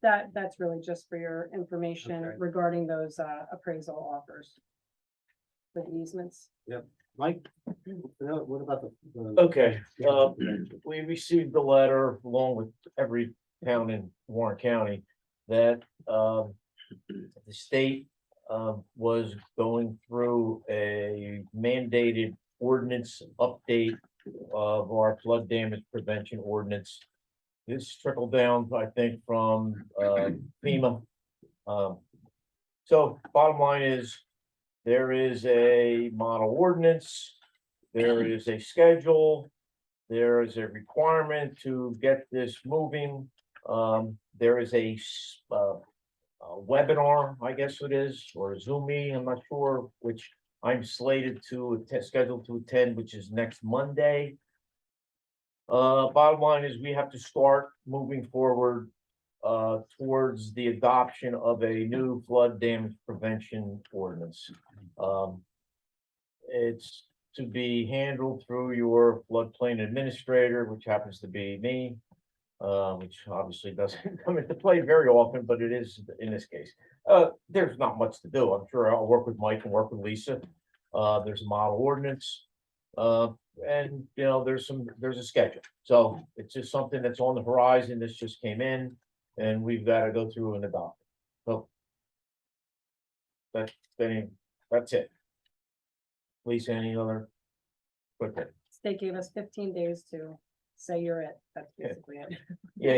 That's really just for your information Okay. regarding those appraisal offers. For the easements. Mike, what about the? Okay, we received the letter along with every town in Warren County that, the state, was going through a mandated ordinance update of our flood damage prevention ordinance. This trickled down, I think, from, FEMA. So bottom line is, there is a model ordinance, there is a schedule, there is a requirement to get this moving. There is a webinar, I guess it is, or a Zoom meeting, I'm not sure, which I'm slated to scheduled to attend, which is next Monday. Bottom line is we have to start moving forward towards the adoption of a new flood damage prevention ordinance. It's to be handled through your floodplain administrator, which happens to be me. Which obviously doesn't come into play very often, but it is in this case. There's not much to do. I'm sure I'll work with Mike and work with Lisa. There's a model ordinance. And you know, there's a schedule. So it's just something that's on the horizon. This just came in and we've got to go through and adopt it. So that's it. Lisa, any other? Okay. State gave us 15 days to say you're it. That's Yeah. basically it. Yeah,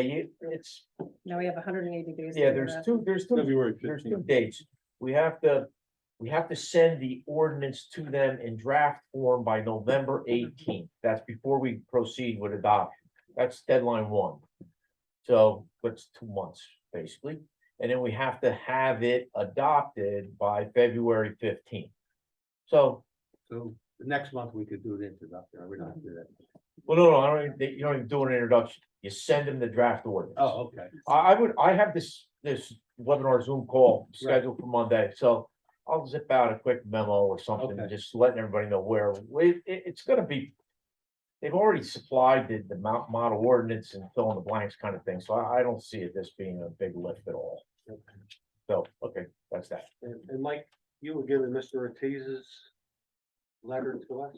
it's, Now we have 180 days. to yeah, do there's that. there's February there's 15th. two dates. We have to send the ordinance to them in draft form by November 18th. That's before we proceed with adoption. That's deadline one. So that's 2 months, basically. And then we have to have it adopted by February 15th. So, So next month we could do the introduction. We don't have to do that. well, no, you don't even do an introduction. You send them the draft ordinance. Oh, okay. I have this webinar Zoom call scheduled for Monday, so I'll zip out a quick memo or something, Okay. just letting everybody know where, it's gonna be. they've already supplied the model ordinance and fill in the blanks kind of thing, so I don't see it this being a big lift at all. So, okay, that's that. And Mike, you were giving Mr. Ortiz's letter to us?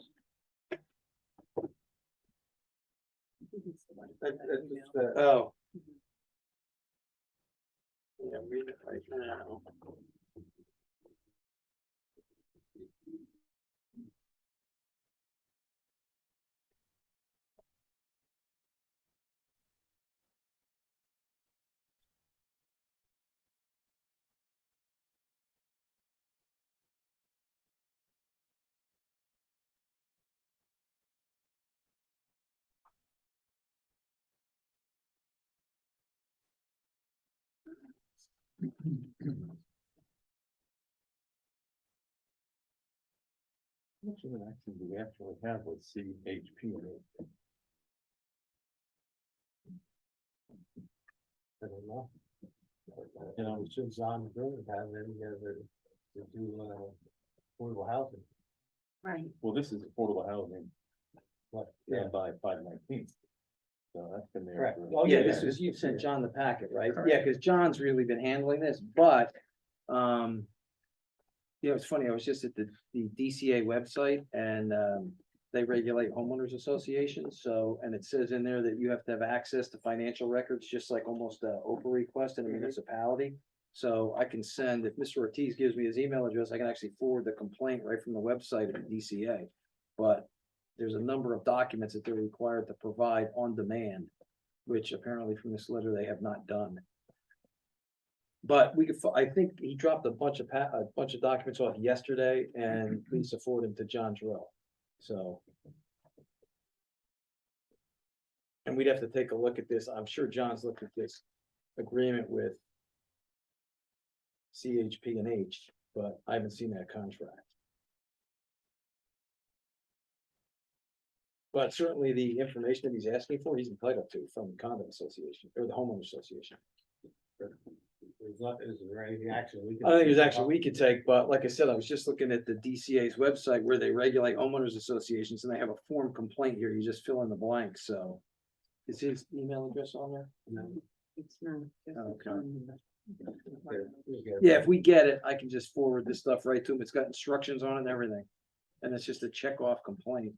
Oh. Yeah, read it right now. How much of an action do we actually have with CHP in it? I don't know. You know, it's just on the building, have them, to do, affordable housing. Right. Well, this is affordable housing, But, and by 5/19. So that's been there. Correct. for- Oh, yeah, this was, you sent John the packet, right? Yeah, because John's really been handling this, but, you know, it's funny, I was just at the DCA website and, they regulate homeowners associations, so, and it says in there that you have to have access to financial records, just like almost a Oprah request in a municipality. So I can send, if Mr. Ortiz gives me his email address, I can actually forward the complaint right from the website of the DCA. But there's a number of documents that they're required to provide on demand, which apparently from this letter they have not done. But we could, I think he dropped a bunch of documents off yesterday and Lisa forwarded them to John Drill, so. And we'd have to take a look at this. I'm sure John's looked at this agreement with CHP and H, but I haven't seen that contract. But certainly the information that he's asking for, he's entitled to from the condo association or the homeowner association. is there any action we can? I don't think there's actually we could take, but like I said, I was just looking at the DCA's website where they regulate homeowners associations and they have a form complaint here. You just fill in the blanks, so. Is his email address on there? No. It's not. just Okay. on the- Yeah, if we get it, I can just forward this stuff right to him. It's got instructions on it and everything. And it's just a check off complaint.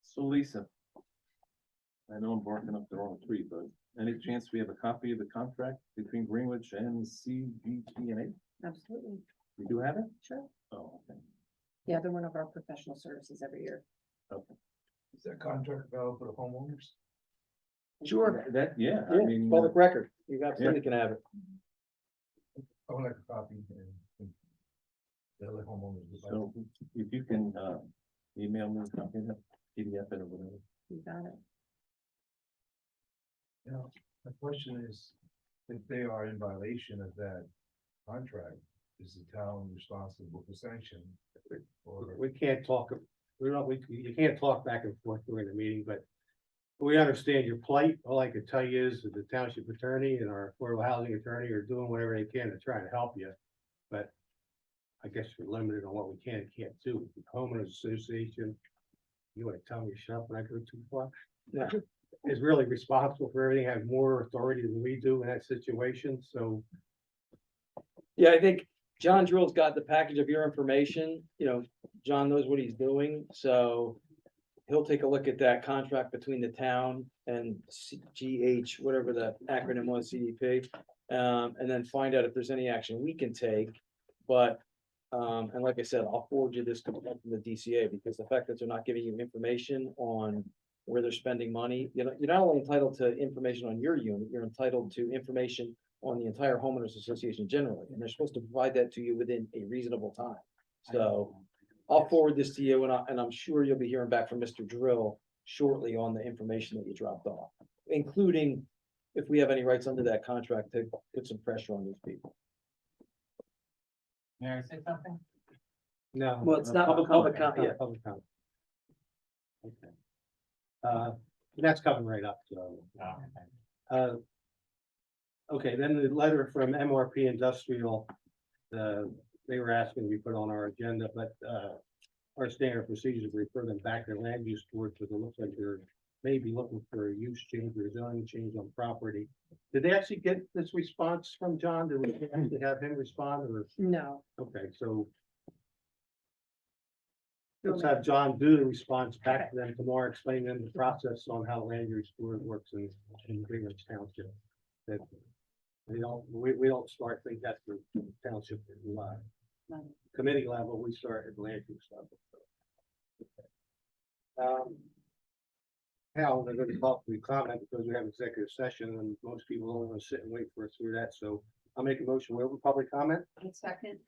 So Lisa. I know I'm barking up the wrong tree, but any chance we have a copy of the contract between Greenwich and CGT&A? Absolutely, We do have it? sure. Oh, okay. Yeah, they're one of our professional services every year. Is that contract valid for the homeowners? Sure. That, yeah, I Yeah, mean. public record. You absolutely can have it. I would like a copy and the other homeowners. would like So if you can, email me a copy of that PDF or whatever. You got it. You know, the question is, if they are in violation of that contract, is the town responsible for sanction? Or, We can't talk, you can't talk back and forth during the meeting, but we understand your plight. All I can tell you is that the township attorney and our affordable housing attorney are doing whatever they can to try to help you. But I guess we're limited on what we can and can't do. The homeowners association, you want to tell me to shut up when I go too far? Yeah. Is really responsible for everything, have more authority than we do in that situation, so. Yeah, I think John Drill's got the package of your information, you know, John knows what he's doing, so. He'll take a look at that contract between the town and GH, whatever the acronym was, CDP. And then find out if there's any action we can take, but. And like I said, I'll forward you this complaint from the DCA, because the fact that they're not giving you information on. Where they're spending money, you know, you're not only entitled to information on your unit, you're entitled to information on the entire homeowners association generally, and they're supposed to provide that to you within a reasonable time. So I'll forward this to you, and I'm sure you'll be hearing back from Mr. Drill shortly on the information that you dropped off, including if we have any rights under that contract to put some pressure on these people. May I say something? No. Well, it's not public comment, yeah. Public comment. Okay. That's coming right up, so. Okay, then the letter from MRP Industrial, they were asking to be put on our agenda, but, our standard procedure, we refer them back to land use board, because it looks like they're maybe looking for a use change or zoning change on property. Did they actually get this response from John? Did we actually have him respond or? No. Okay, so let's have John do the response back to them tomorrow, explain them the process on how land use board works in Greenwich Township. That we don't start things at the township committee level, we start at the land use level. Hal, they're gonna talk to comment because we have executive session and most people don't want to sit and wait for us through that, so I'll make a motion, we open public comment, A second,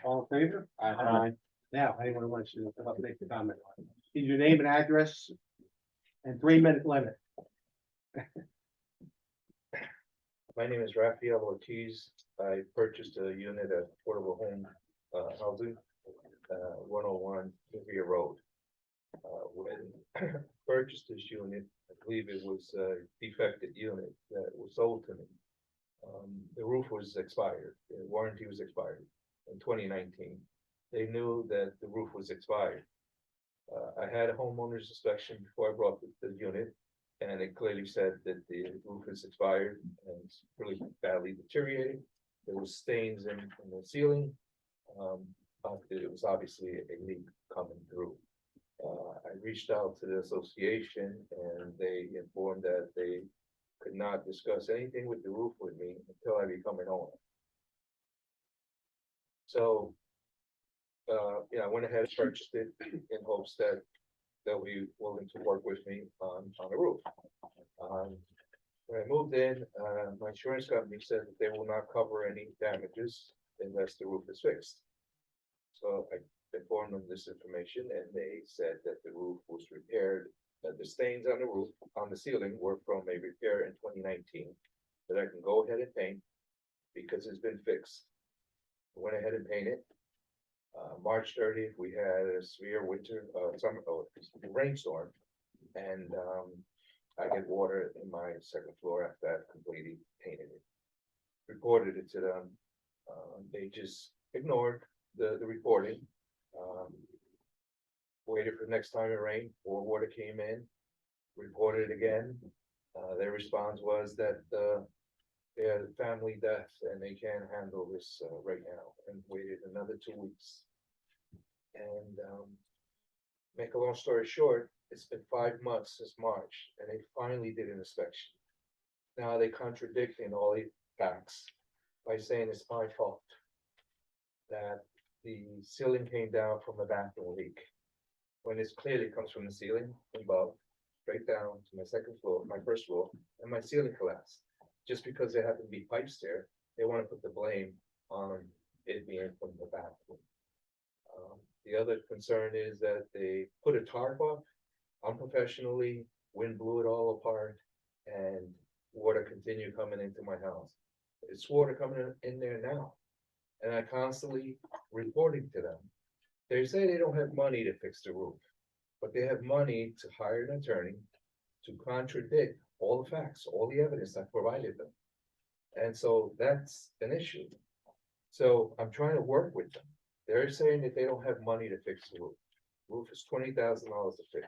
all in favor? Aye. Now, anyone wants to make the comment? Need your name and address and 3-minute limit. My name is Rafael Ortiz. I purchased a unit at Affordable Home Housing, 101 Revere Road. When purchased this unit, I believe it was a defective unit that was sold to me. The roof was expired, the warranty was expired in 2019. They knew that the roof was expired. I had a homeowner's inspection before I brought the unit, and it clearly said that the roof is expired and it's really badly deteriorated. There was stains in the ceiling. But it was obviously a leak coming through. I reached out to the association and they informed that they could not discuss anything with the roof with me until I become an owner. So, yeah, I went ahead and purchased it in hopes that they'll be willing to work with me on the roof. When I moved in, my insurance company said that they will not cover any damages unless the roof is fixed. So I informed them this information and they said that the roof was repaired, that the stains on the roof, on the ceiling were from a repair in 2019, that I can go ahead and paint because it's been fixed. I went ahead and painted. March 30th, we had a severe rainstorm, and I get water in my second floor after I've completely painted it. Reported it to them. They just ignored the reporting. Waited for the next time it rained, or water came in, reported it again. Their response was that they had a family death and they can't handle this right now, and waited another 2 weeks. And make a long story short, it's been 5 months since March, and they finally did an inspection. Now they contradicting all the facts by saying it's my fault that the ceiling came down from a bathroom leak, when it clearly comes from the ceiling above, straight down to my second floor, my first floor, and my ceiling collapsed. Just because there happen to be pipes there, they want to put the blame on it being from the bathroom. The other concern is that they put a tarp up unprofessionally, wind blew it all apart, and water continued coming into my house. It's water coming in there now, and I constantly reporting to them. They say they don't have money to fix the roof, but they have money to hire an attorney to contradict all the facts, all the evidence I provided them. And so that's an issue. So I'm trying to work with them. They're saying that they don't have money to fix the roof. Roof is $20,000 to fix.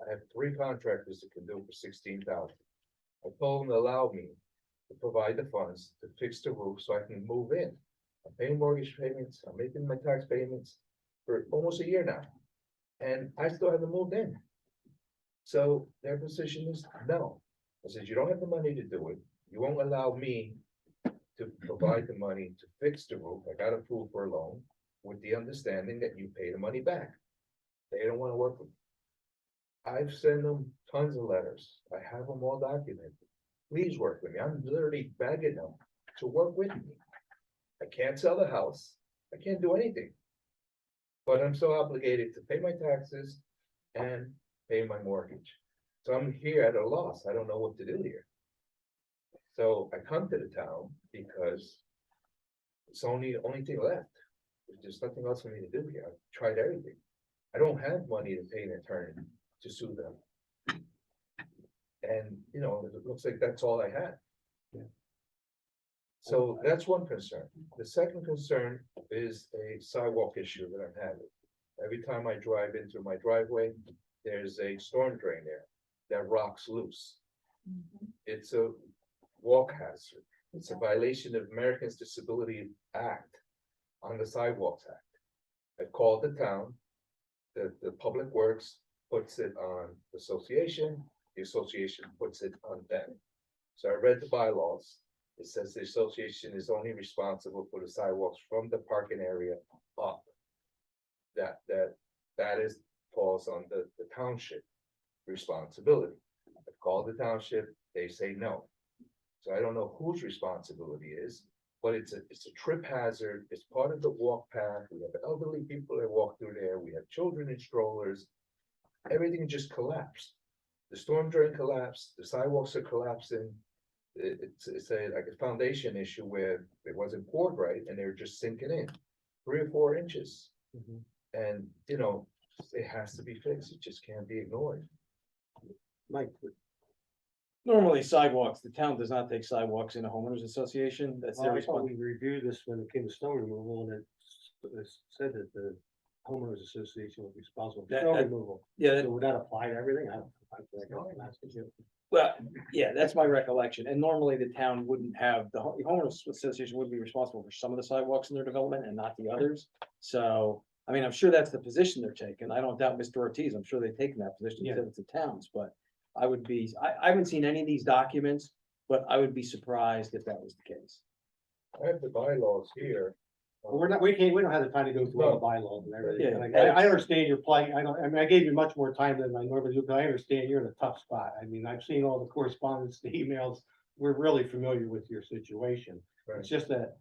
I have 3 contractors that can do it for $16,000. I told them to allow me to provide the funds to fix the roof so I can move in. I'm paying mortgage payments, I'm making my tax payments for almost a year now, and I still haven't moved in. So their position is no. I said, you don't have the money to do it. You won't allow me to provide the money to fix the roof. I got approved for a loan with the understanding that you pay the money back. They don't want to work with me. I've sent them tons of letters. I have them all documented. Please work with me. I'm literally begging them to work with me. I can't sell the house. I can't do anything. But I'm so obligated to pay my taxes and pay my mortgage. So I'm here at a loss. I don't know what to do here. So I come to the town because it's the only thing left. There's nothing else for me to do here. I've tried everything. I don't have money to pay an attorney to sue them. And, you know, it looks like that's all I had. So that's one concern. The second concern is a sidewalk issue that I'm having. Every time I drive into my driveway, there's a storm drain there that rocks loose. It's a walk hazard. It's a violation of Americans Disability Act on the Sidewalks Act. I've called the town. The Public Works puts it on the association puts it on them. So I read the bylaws. It says the association is only responsible for the sidewalks from the parking area up. That is falls on the township responsibility. I've called the township, they say no. So I don't know whose responsibility is, but it's a trip hazard. It's part of the walk path. We have elderly people that walk through there. We have children in strollers. Everything just collapsed. The storm drain collapsed, the sidewalks are collapsing. It's like a foundation issue where it wasn't poured right and they're just sinking in 3 or 4 inches. And, you know, it has to be fixed. It just can't be ignored. Mike, Normally sidewalks, the town does not take sidewalks in a homeowners association, that's their I thought responsibility. we reviewed this when it came to snow removal, and it said that the homeowners association was responsible for That- snow that- removal. Yeah, So would that apply to everything? I don't know. well, yeah, that's my recollection, and normally the town wouldn't have, the homeowners association would be responsible for some of the sidewalks in their development and not the others. So, I mean, I'm sure that's the position they're taking, I don't doubt Mr. Ortiz, I'm sure they've taken that position, Yeah. instead it's the towns, but I haven't seen any of these documents, but I would be surprised if that was the case. I have the bylaws here. But we don't have the time to go through all the bylaws and everything. Yeah. And I understand your plight. I mean, I gave you much more time than I normally do, but I understand you're in a tough spot. I mean, I've seen all the correspondence, the emails. We're really familiar with your situation. Right. It's just that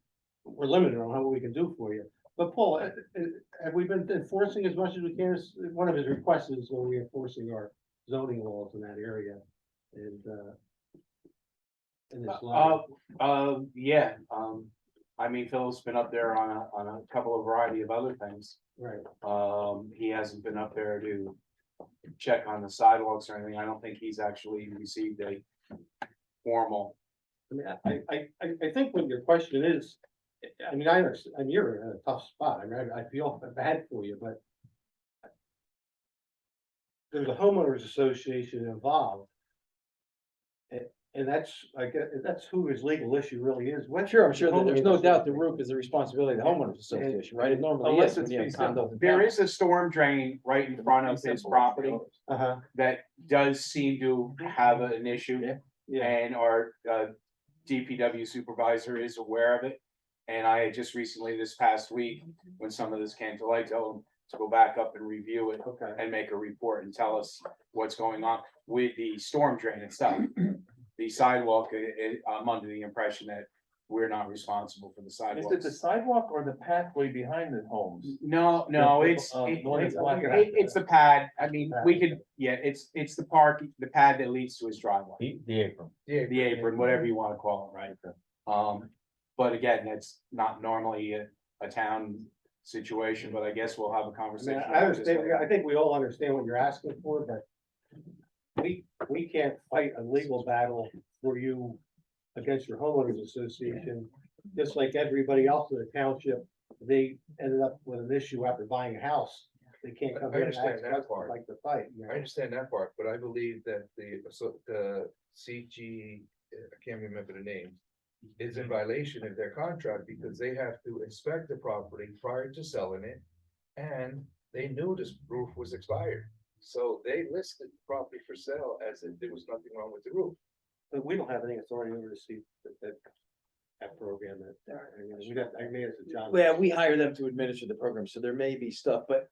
we're limited on what we can do for you. But Paul, have we been enforcing as much as we can? One of his requests is when we're enforcing our zoning laws in that area. And, and it's Yeah, I mean, Phil's been up there on a couple of variety of other things. right. He hasn't been up there to check on the sidewalks or anything. I don't think he's actually received a formal. I mean, I think what your question is, I mean, I understand, I mean, you're in a tough spot, I mean, I feel bad for you, but there's a homeowners association involved. And that's, I guess, that's who his legal issue really is. What Sure, I'm sure that there's no homeowners doubt the association- roof is the responsibility of the homeowners association, right? It normally Unless is when it's you have feasible. condos in There town. is a storm drain right in front of his property Uh-huh, that does seem to have an issue. yeah, And our DPW supervisor is aware of it. And I had just recently, this past week, when some of this came to light, told him to go back up and review it okay. and make a report and tell us what's going on with the storm drain itself. The sidewalk, I'm under the impression that we're not responsible for the Is it the sidewalks. sidewalk or the pathway behind the homes? No, it's the pad. I mean, we could, yeah, it's the the pad that leads to his driveway. The apron. The apron, whatever you wanna call it, right? But again, that's not normally a town situation, but I guess we'll have a I conversation. mean, I understand, I think we all understand what you're asking for, but we can't fight a legal battle for you against your homeowners association, just like everybody else in the township. They ended up with an issue after buying a house. They can't come I here and understand ask that us part. like the fight, you I know? understand that part, but I believe that the CG, I can't remember the name, is in violation of their contract because they have to inspect the property prior to selling it. And they knew this roof was expired, so they listed the property for sale as if there was nothing wrong with the roof. But we don't have any authority over to see that program that, I mean, it's a job. Well, we hire them to administer the program, so there may be stuff, but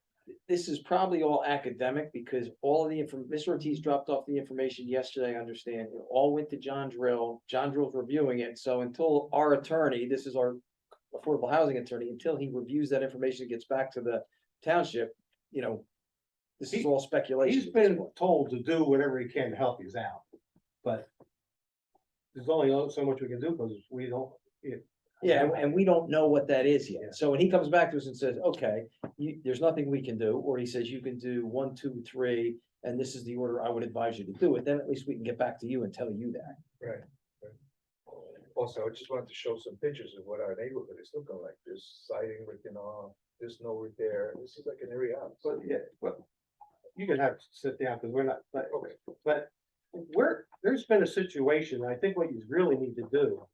this is probably all academic because all of the Mr. Ortiz dropped off the information yesterday, I understand. It all went to John Drill. John Drill's reviewing it. So until our attorney, this is our affordable housing attorney, until he reviews that information, and gets back to the township, you know, this is all speculation. He's been told to do whatever he can to help you out, but there's only so much we can do because we don't. Yeah, and we don't know what that is yet. So when he comes back to us and says, okay, there's nothing we can do, or he says you can do 1, 2, 3, and this is the order I would advise you to do it, then at least we can get back to you and tell you that. Right. Also, I just wanted to show some pictures of what our neighborhood is looking like. There's siding written off, there's no repair, this is like an area out. But yeah, but you can have to sit down, because we're not, Okay. but there's been a situation, and I think what you really need to do.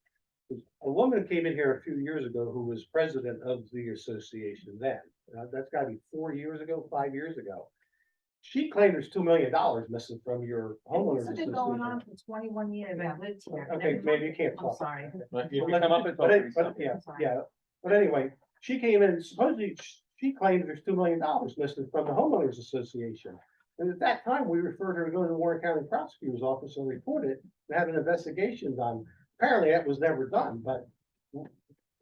Is a woman came in here a few years ago who was president of the association then, that's gotta be 4 years ago, 5 years ago. She claimed there's $2 million missing from your homeowners This has been going on association. for 21 years. I've lived here. Okay, maybe you can't I'm talk. sorry. But you can come up and talk. Yeah, but anyway, she came in, supposedly, she claimed there's $2 million missing from the homeowners association. And at that time, we referred her to go to the Warren County Prosecutor's Office and report it, and have an investigation done. Apparently, that was never done, but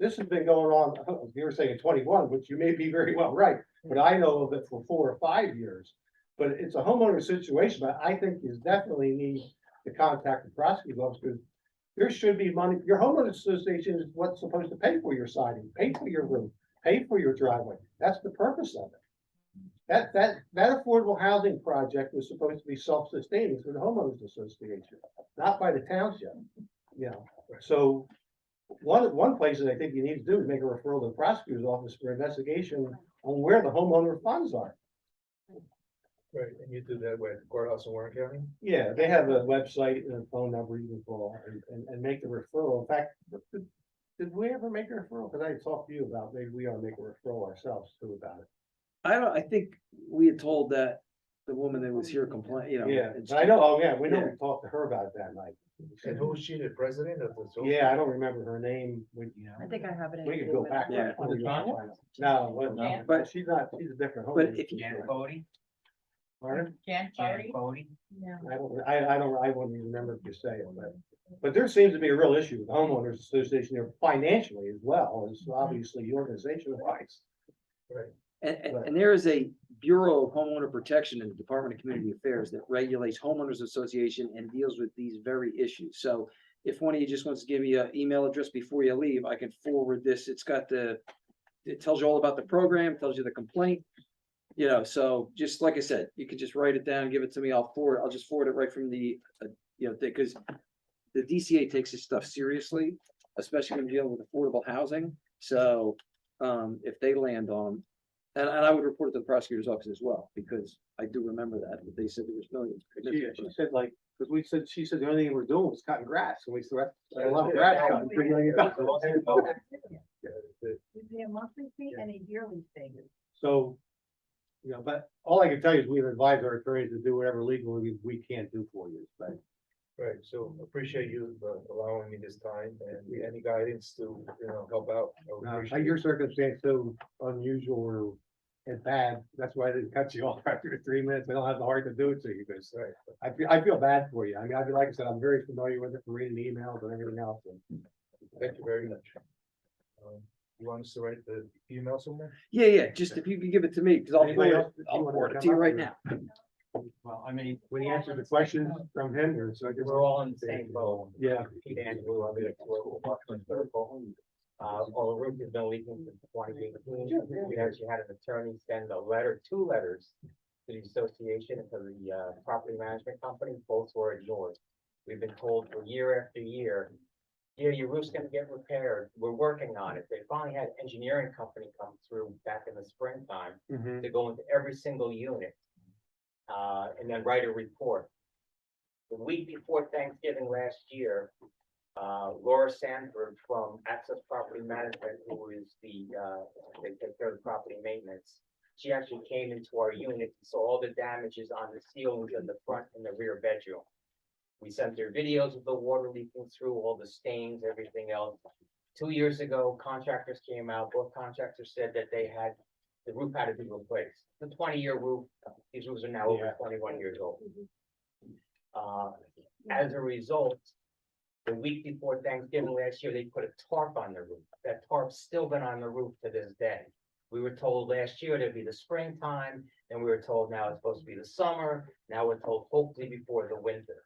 this has been going on, you were saying 21, which you may be very well right, but I know of it for 4 or 5 years. But it's a homeowner situation, but I think you definitely need to contact the prosecutor's office, because there should be money. Your homeowners association is what's supposed to pay for your siding, pay for your roof, pay for your driveway. That's the purpose of it. That affordable housing project was supposed to be self-sustaining for the homeowners association, not by the township. You know, so one place that I think you need to do is make a referral to the prosecutor's office for investigation on where the homeowner funds are. Right, and you do that with courthouse in Warren County? Yeah, they have a website and a phone number you can call and make the referral. In fact, did we ever make a referral? Because I talked to you about, maybe we ought to make a referral ourselves too about it. I think we had told that the woman that was here complained, you know. Yeah, and but I know, oh yeah, we know Yeah. we talked to her about it that night. And who is she, the president of the? Yeah, I don't remember her name. I think I have it. in We could the go minutes. back. Yeah. No, But- but she's not, she's a different. But homeowner. if you- Pardon? Jan Charity? Yeah. I wouldn't even remember if you say it, but there seems to be a real issue with the homeowners association there financially as well as obviously organizational wise. And there is a Bureau of Homeowner Protection in the Department of Community Affairs that regulates homeowners association and deals with these very issues. So if one of you just wants to give me an email address before you leave, I can forward this. It's got it tells you all about the program, tells you the complaint. You know, so just like I said, you could just write it down, give it to me, I'll just forward it right from the, because the DCA takes this stuff seriously, especially when dealing with affordable housing. So, if they land on, and I would report it to the prosecutor's office as well, because I do remember that they said there was millions. She said like, because she said the only thing we're doing was cutting grass and we said, I love grass cutting. $3 million. We pay a monthly fee and a yearly fee. So, but all I can tell you is we've advised our attorneys to do whatever legally we can't do for you, but. Right, so appreciate you allowing me this time and any guidance to, help out. I would appreciate Your it. circumstance so unusual or and bad, that's why I didn't cut you off after 3 minutes. I don't have the heart to do it to you, because Right, I feel bad for you. I mean, like I said, I'm very familiar with it from reading the emails and everything else. And thank you very much. You want us to write the email somewhere? Yeah, just if you could give it to me, because I'll Anybody forward else that you I'll wanna forward it come to you up right with? now. Well, I mean, when he answered the questions from him, or so I guess. we're all in the same boat. Yeah. Pete Andrew, I'm the local Buckland Circle. All the roof has been leaking since 2018. We actually had an attorney send two letters to the association and to the property management company. Both were ignored. We've been told for year after year, yeah, your roof's gonna get repaired. We're working on it. They finally had engineering company come through back in the springtime Mhm. to go into every single unit. And then write a report. The week before Thanksgiving last year, Laura Sanford from Access Property Management, who is they take care of the property maintenance. She actually came into our unit and saw all the damages on the ceilings in the front and the rear bedroom. We sent her videos of the water leaking through, all the stains, everything else. 2 years ago, contractors came out, both contractors said that the roof had to be replaced. The 20-year roof, these roofs are now over 21 years old. As a result, the week before Thanksgiving last year, they put a tarp on the roof. That tarp's still been on the roof to this day. We were told last year it'd be the springtime, and we were told now it's supposed to be the summer. Now we're told hopefully before the winter.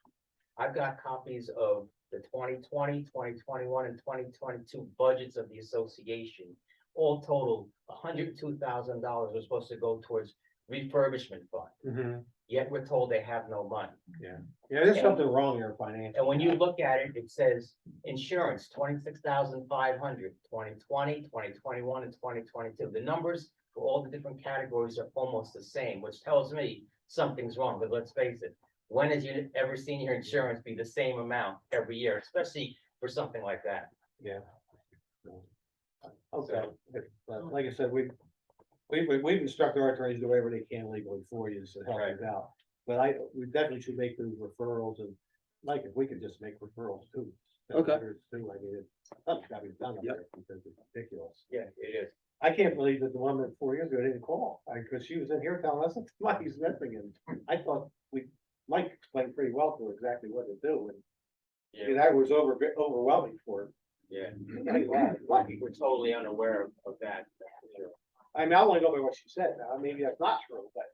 I've got copies of the 2020, 2021, and 2022 budgets of the association. All total, $102,000 was supposed to go towards refurbishment fund. Mhm. Yet we're told they have no money. Yeah, there's something wrong here financially. And when you look at it, it says Insurance, 26,500, 2020, 2021, and 2022. The numbers for all the different categories are almost the same, which tells me something's wrong, but let's face it. When have you ever seen your insurance be the same amount every year, especially for something like that? Yeah. Okay, but like I said, we've instructed our attorneys to do whatever they can legally for you to help us out. But we definitely should make those referrals, and like, if we could just make referrals too. Okay. Too, I mean, something's gotta be done up there because it's ridiculous. Yeah, it is. I can't believe that the woman 4 years ago didn't call, because she was in here telling us money's missing, and I thought Mike explained pretty well to her exactly what to do, and that was overwhelming for her. Yeah. Lucky. We're totally unaware of that. I mean, I only go by what she said, now, maybe that's not true, but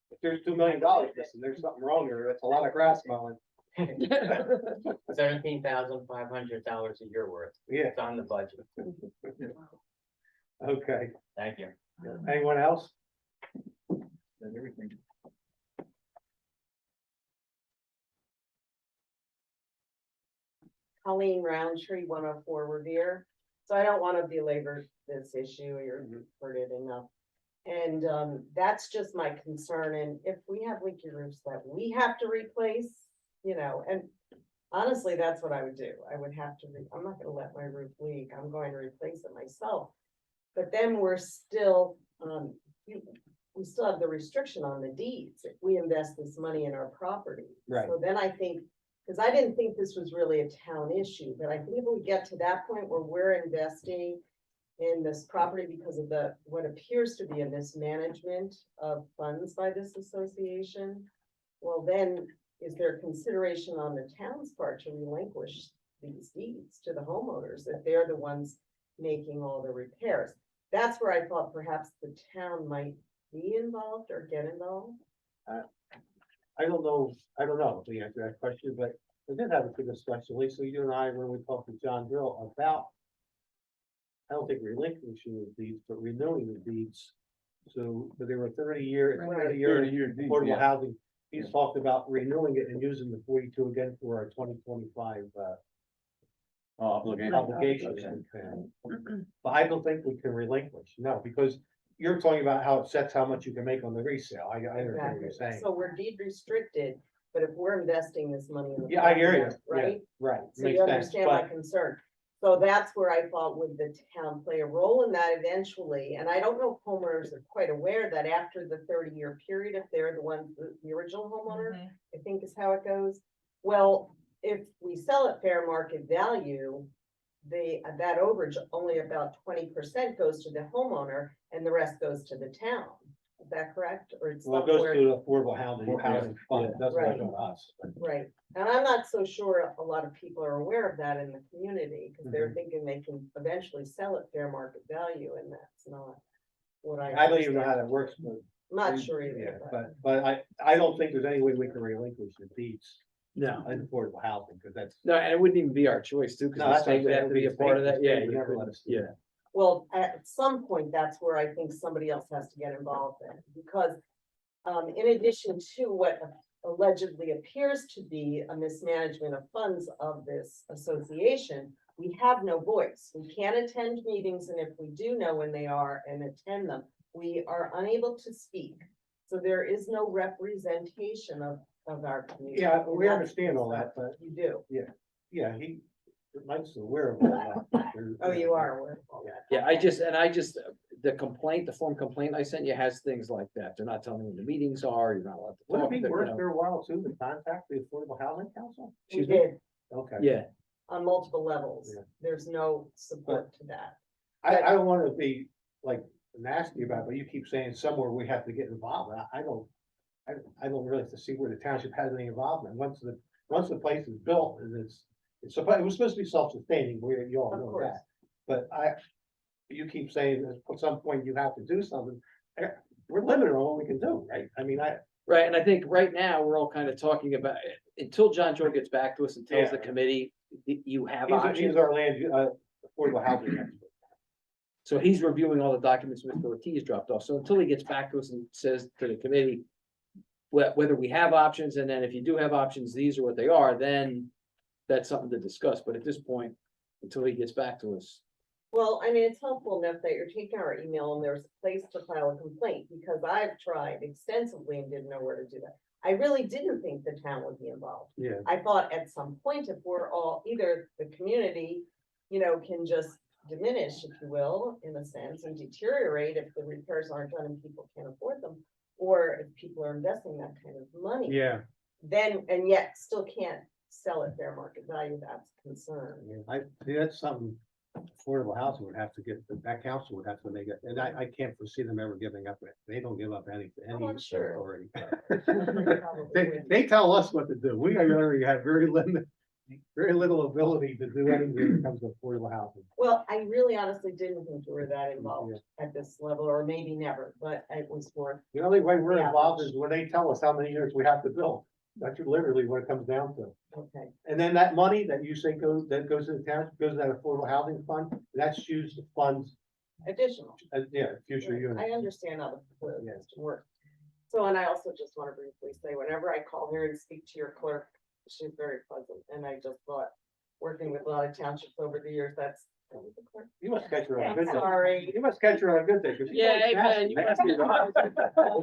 if there's $2 million missing, there's something wrong here, that's a lot of grass mowing. $17,500 a year worth. Yeah, It's on the budget. okay, Thank you. anyone else? Everything. Colleen Roundtree, 104 Revere. So I don't want to belabor this issue, you've heard it enough. And that's just my concern, and if we have leaky roofs that we have to replace, and honestly, that's what I would do. I would have to, I'm not gonna let my roof leak, I'm going to replace it myself. But then we're still, we still have the restriction on the deeds, if we invest this money in our property. Right. So then I think, because I didn't think this was really a town issue, but I think if we get to that point where we're investing in this property because of what appears to be a mismanagement of funds by this association, well, then is there consideration on the town's part to relinquish these deeds to the homeowners if they're the ones making all the repairs? That's where I thought perhaps the town might be involved or get involved. I don't know the answer to that question, but we did have a good discussion, Lisa, you and I, when we talked to John Drill about, I don't think relinquishing the deeds, but renewing the deeds. So, but they were 30-year affordable housing. He's talked about renewing it and using the 42 again for our 2025 obligations. But I don't think we can relinquish, no, because you're talking about how it sets how much you can make on the resale. I understand what you're saying. So we're deed restricted, but if we're investing this money in the. Yeah, I hear you. Right? Right. So Makes you sense, understand my but concern. So that's where I thought would the town play a role in that eventually, and I don't know if homeowners are quite aware that after the 30-year period, if they're the ones, the original homeowner, I think is how it goes. Well, if we sell at fair market value, that overage, only about 20% goes to the homeowner and the rest goes to the town. Is that correct? Or it's well, it goes somewhere- to the affordable housing fund, it doesn't Right. go to us. Right, and I'm not so sure a lot of people are aware of that in the community, because they're thinking they can eventually sell at fair market value, and that's not what I don't even know how that works, but. I'm not sure Yeah, either, but I don't think there's any way we can relinquish the deeds No, in affordable housing, because that's. no, and it wouldn't even be our choice too, No, because the that's what I'm state would saying, have to be a part of that, the yeah. state would you never let couldn't- us do Yeah, well, at some point, that's where I think somebody else has to get involved in, because in addition to what allegedly appears to be a mismanagement of funds of this association, we have no voice. We can't attend meetings, and if we do know when they are and attend them, we are unable to speak. So there is no representation of our community. Yeah, and we that's- understand all that, but You do. yeah, Mike's aware of all that. Oh, you are aware of all that. yeah, the form complaint I sent you has things like that. They're not telling you when the meetings are, you're not allowed to Would it talk. be you worth know. their while too to contact the Affordable Housing Council? We Excuse me? did Okay. Yeah, on multiple levels. Yeah. There's no support to that. I don't want to be like nasty about it, but you keep saying somewhere we have to get involved. I don't really see where the township has any involvement. Once the place is built and it was supposed to be self-sustaining, you all Of know course. that. But you keep saying that at some point you have to do something. We're limited on what we can do, right? I mean, right, and I think right now, we're all kind of talking about, until John Joe gets back to us and tells the committee, you have he's options. our affordable housing expert. So he's reviewing all the documents Mr. Ortiz dropped off, so until he gets back to us and says to the committee whether we have options, and then if you do have options, these are what they are, then that's something to discuss, but at this point, until he gets back to us. Well, I mean, it's helpful enough that you're taking our email and there's a place to file a complaint, because I've tried extensively and didn't know where to do that. I really didn't think the town would be involved. Yeah, I thought at some point, if we're all, either the community, can just diminish, if you will, in a sense, and deteriorate if the repairs aren't done and people can't afford them, or if people are investing that kind of money. yeah, Then, and yet still can't sell at fair market value, that's a concern. yeah, that's something affordable housing would have to get, that council would have to make it, and I can't foresee them ever giving up. They don't give up anything, any I'm sure. authority. Probably They tell us what to do. We already have very little ability to do anything when it comes to affordable housing. Well, I really honestly didn't think you were that involved at this level, or maybe never, but it was worth. The only way we're Yeah. involved is when they tell us how many units we have to build. That's literally what it comes down to. Okay, And then that money that you say goes to the town, goes to that affordable housing fund, that's used to fund, additional. future units. I understand how the Yeah. system works. So, and I also just want to briefly say, whenever I call her and speak to your clerk, she's very pleasant, and I just thought, working with a lot of townships over the years, that's. You must catch her on a I'm good day. sorry. You must catch her on a good day. 'Cause she's Yeah, always amen. You nasty.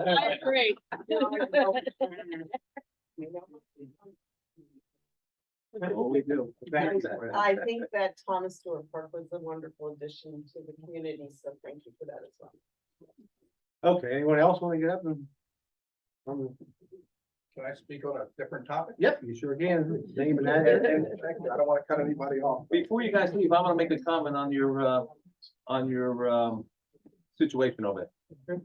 I agree. Well, we do. Thanks. I think that Thomas Stewart Park was a wonderful addition to the community, so thank you for that as well. Okay, anyone else want to get up and? Can I speak on a different topic? Yep, you sure can. Name and I address. don't want to cut anybody off. Before you guys leave, I want to make a comment on your situation over there.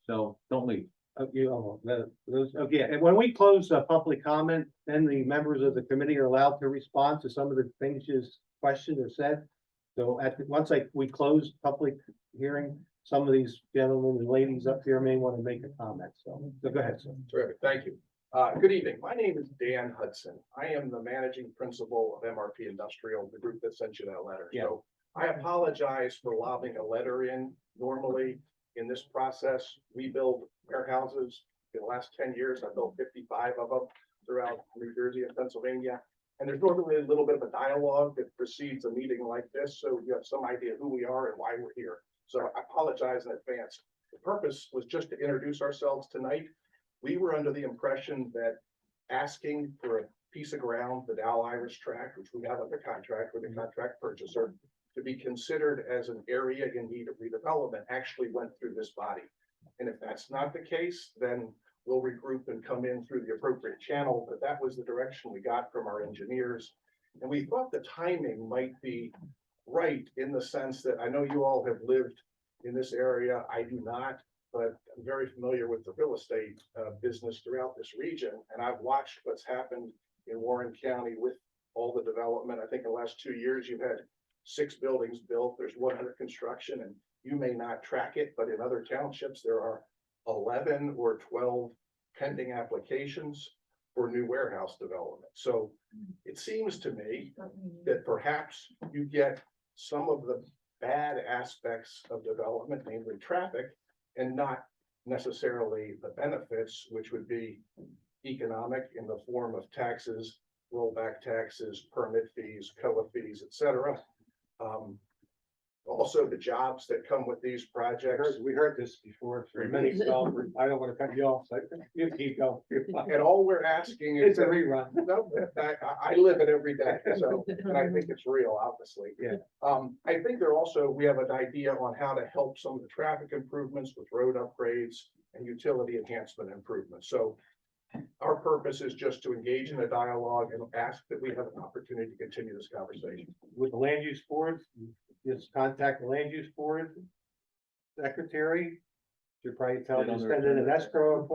So don't leave. Okay, and when we close public comment, then the members of the committee are allowed to respond to some of the things you questioned or said. So once we close public hearing, some of these gentlemen and ladies up here may want to make a comment, so go ahead, sir. Terrific, thank you. Good evening. My name is Dan Hudson. I am the managing principal of MRP Industrial, the group that sent you that letter. Yeah. So I apologize for lobbing a letter in. Normally, in this process, we build warehouses. In the last 10 years, I built 55 of them throughout New Jersey and Pennsylvania. And there's normally a little bit of a dialogue that precedes a meeting like this, so you have some idea who we are and why we're here. So I apologize in advance. The purpose was just to introduce ourselves tonight. We were under the impression that asking for a piece of ground, the Dow Irish tract, which we have under contract with the contract purchaser, to be considered as an area in need of redevelopment actually went through this body. And if that's not the case, then we'll regroup and come in through the appropriate channel, but that was the direction we got from our engineers. And we thought the timing might be right in the sense that I know you all have lived in this area. I do not, but I'm very familiar with the real estate business throughout this region. And I've watched what's happened in Warren County with all the development. I think in the last 2 years, you've had 6 buildings built. There's 1 under construction, and you may not track it, but in other townships, there are 11 or 12 pending applications for new warehouse development. So it seems to me that perhaps you get some of the bad aspects of development, namely traffic, and not necessarily the benefits, which would be economic in the form of taxes, rollback taxes, permit fees, COA fees, et cetera. Also the jobs that come with these projects. We heard this before for many developers. I don't want to cut you off, so you keep going. And all we're asking is It's a that, rerun. no, I live it every day, so, and I think it's real, obviously. Yeah. I think we have an idea on how to help some of the traffic improvements with road upgrades and utility enhancement improvements. So our purpose is just to engage in a dialogue and ask that we have an opportunity to continue this conversation. With the land use board, just contact the land use board secretary. Should probably tell them to send in an escrow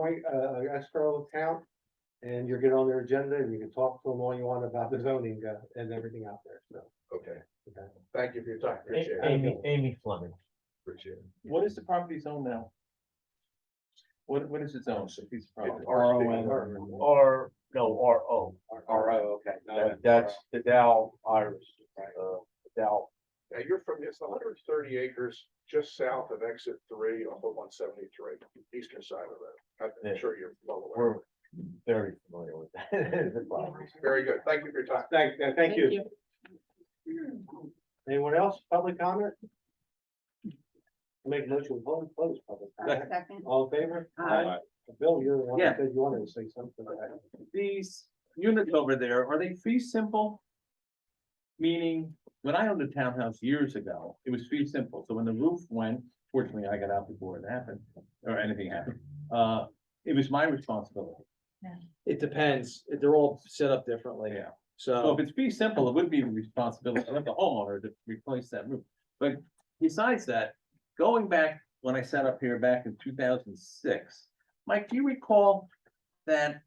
escrow account. And you'll get on their agenda and you can talk to them all you want about the zoning and everything out there, so. Okay, Okay. thank you for your time. Appreciate it. Amy Fleming. Appreciate it. What is the property zone now? What is its own? It's a piece of property. Or, no, RO. RO, okay. That's the Dow Irish, the Dow. Now you're from, it's 130 acres just south of exit 3 off of 173, eastern side of the road. I'm Yeah. sure you're well aware. very familiar with the properties. Very good. Thank you for your time. Thank you. Anyone else? Public comment? Make a motion to close public. comment. Second. All in favor? Aye. Bill, you're the one Yeah. that said you wanted to say something. These units over there, are they fee simple? Meaning, when I owned a townhouse years ago, it was fee simple, so when the roof went, fortunately, I got out before it happened, or anything happened. It was my responsibility. It depends, they're all set up differently. Yeah. So. So if it's fee simple, it would be the responsibility of the homeowner to replace that roof. But besides that, going back, when I sat up here back in 2006, Mike, do you recall that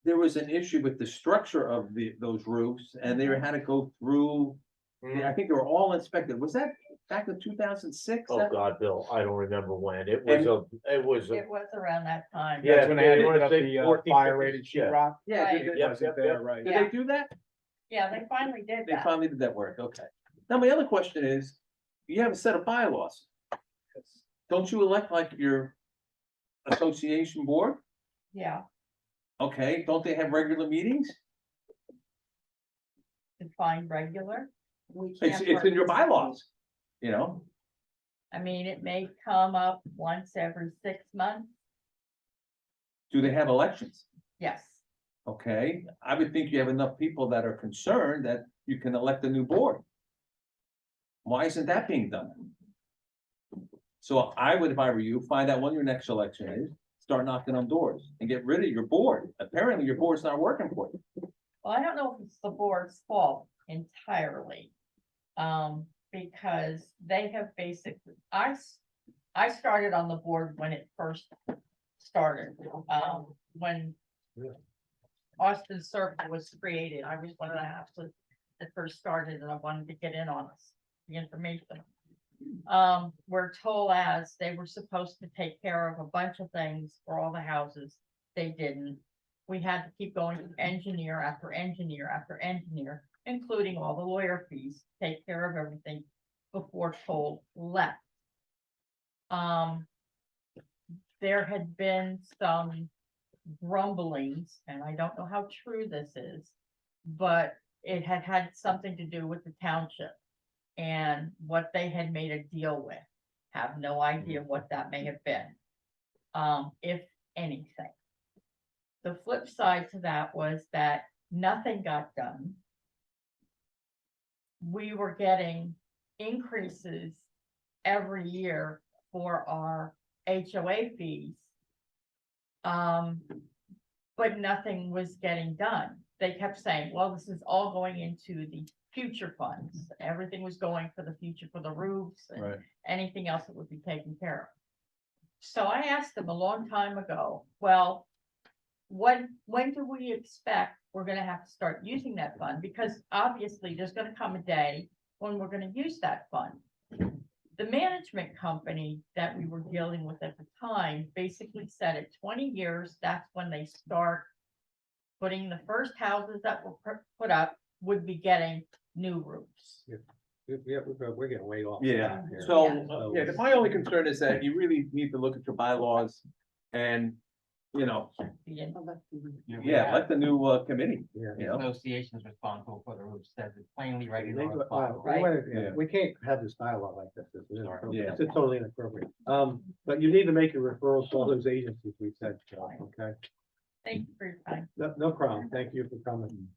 there was an issue with the structure of those roofs and they had to go through, I think they were all inspected. Was that back in 2006? Oh, God, Bill, I don't remember when. It was It was around that time. Yeah, That's when they had to wanna put up say the 14, fire rated 15, yeah. sheetrock. Yeah, Right. did Yep, yep, yep. Right. they do that? Yeah, they finally did They that. finally did that work, okay. Now, my other question is, you have a set of bylaws. Don't you elect like your association board? Yeah, Okay, don't they have regular meetings? define regular. It's in your bylaws, you know? I mean, it may come up once every 6 months. Do they have elections? Yes. Okay, I would think you have enough people that are concerned that you can elect a new board. Why isn't that being done? So I would, if I were you, find out when your next election is, start knocking on doors and get rid of your board. Apparently your board's not working for you. Well, I don't know if it's the board's fault entirely. Because they have basically, I started on the board when it first started, when Austin Circle was created. I was one of the houses that first started and I wanted to get in on this, the information. We're told as they were supposed to take care of a bunch of things for all the houses. They didn't. We had to keep going to engineer after engineer after engineer, including all the lawyer fees, take care of everything before Toll left. There had been some grumblings, and I don't know how true this is, but it had had something to do with the township and what they had made a deal with. Have no idea what that may have been, if anything. The flip side to that was that nothing got done. We were getting increases every year for our HOA fees. But nothing was getting done. They kept saying, well, this is all going into the future funds. Everything was going for the future, for the roofs and anything else that would be taken care of. So I asked them a long time ago, well, when do we expect we're gonna have to start using that fund? Because obviously there's gonna come a day when we're gonna use that fund. The management company that we were dealing with at the time basically said at 20 years, that's when they start putting the first houses that were put up would be getting new roofs. Yeah, we're getting way off. Yeah, here. so, yeah, my only concern is that you really need to look at your bylaws and, you know, yeah, let the new committee, Yeah. you know? Association is responsible for the roofs, says it plainly right in They our go- bylaw. yeah, we can't have this dialogue like this. It's inappropriate. Yeah. It's totally inappropriate. But you need to make a referral to all those agencies we said, okay? Thank you for your time. No problem. Thank you for coming.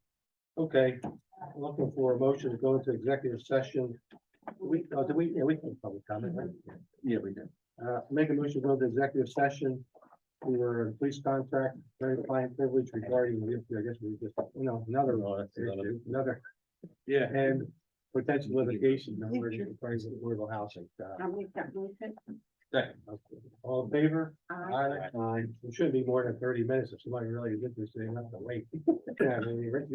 Okay, looking for a motion to go into executive session. We can public comment, right? Yeah, we did. Make a motion to go into executive session for police contract, very client privilege regarding, I guess we just, another issue, another, Yeah. and potential litigation, over the price of affordable housing. I'll make that motion. Second. Okay. All in favor? Aye. Aye. It shouldn't be more than 30 minutes if somebody really is interested enough to wait. Yeah, I mean, Rick,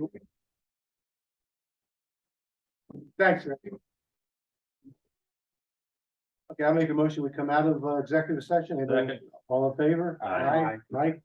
thanks, Rick. Okay, I'll make a motion. We come out of executive session. Anybody- Second. All in favor? Aye. Mike?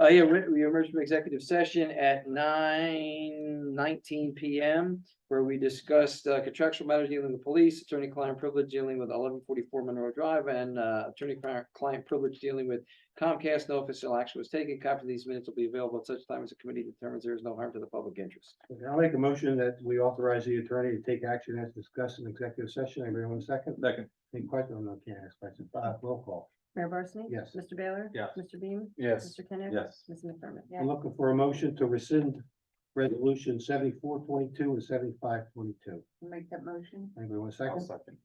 Yeah, we emerged from executive session at 9:19 PM, where we discussed contractual matters dealing with police, attorney-client privilege dealing with 1144 Monroe Drive, and attorney-client privilege dealing with Comcast. No official action was taken. Copy of these minutes will be available at such time as the committee determines there is no harm to the public interest. Okay, I'll make a motion that we authorize the attorney to take action as discussed in executive session. Anybody want a second? Second. Any questions? No, can't ask questions. Roll call. Mayor Barsney? Yes. Mr. Baylor? Yes. Mr. Beam? Yes. Mr. Kenneth? Yes. Ms. McDermott? I'm looking for a motion to rescind resolution 7422 and 7522. Make that motion. Anybody want a I'll second? second.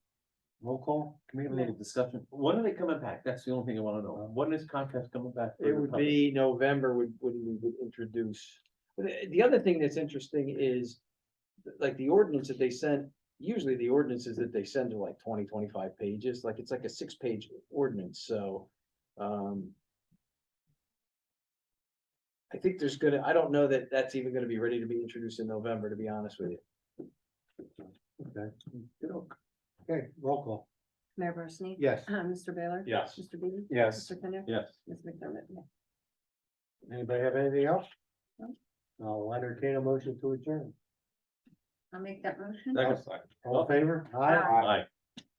Roll call. Can we have a little discussion? When are they coming back? That's the only thing I wanna know. When is Comcast coming back? for It the would public? be November when we would introduce. The other thing that's interesting is, like, the ordinance that they sent, usually the ordinances that they send are like 20, 25 pages, like, it's like a 6-page ordinance, so. I think there's I don't know that that's even gonna be ready to be introduced in November, to be honest with you. Okay. Okay, roll call. Mayor Barsney? Yes. Mr. Baylor? Yes. Mr. Beam? Yes. Mr. Kenneth? Yes. Ms. McDermott? Anybody have anything else? No. I'll entertain a motion to adjourn. I'll make that motion. Second. All in favor? Aye.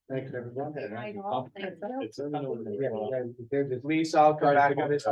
Thanks, everyone. Good night, all. Thank you. Yeah, Please, I'll come back on this.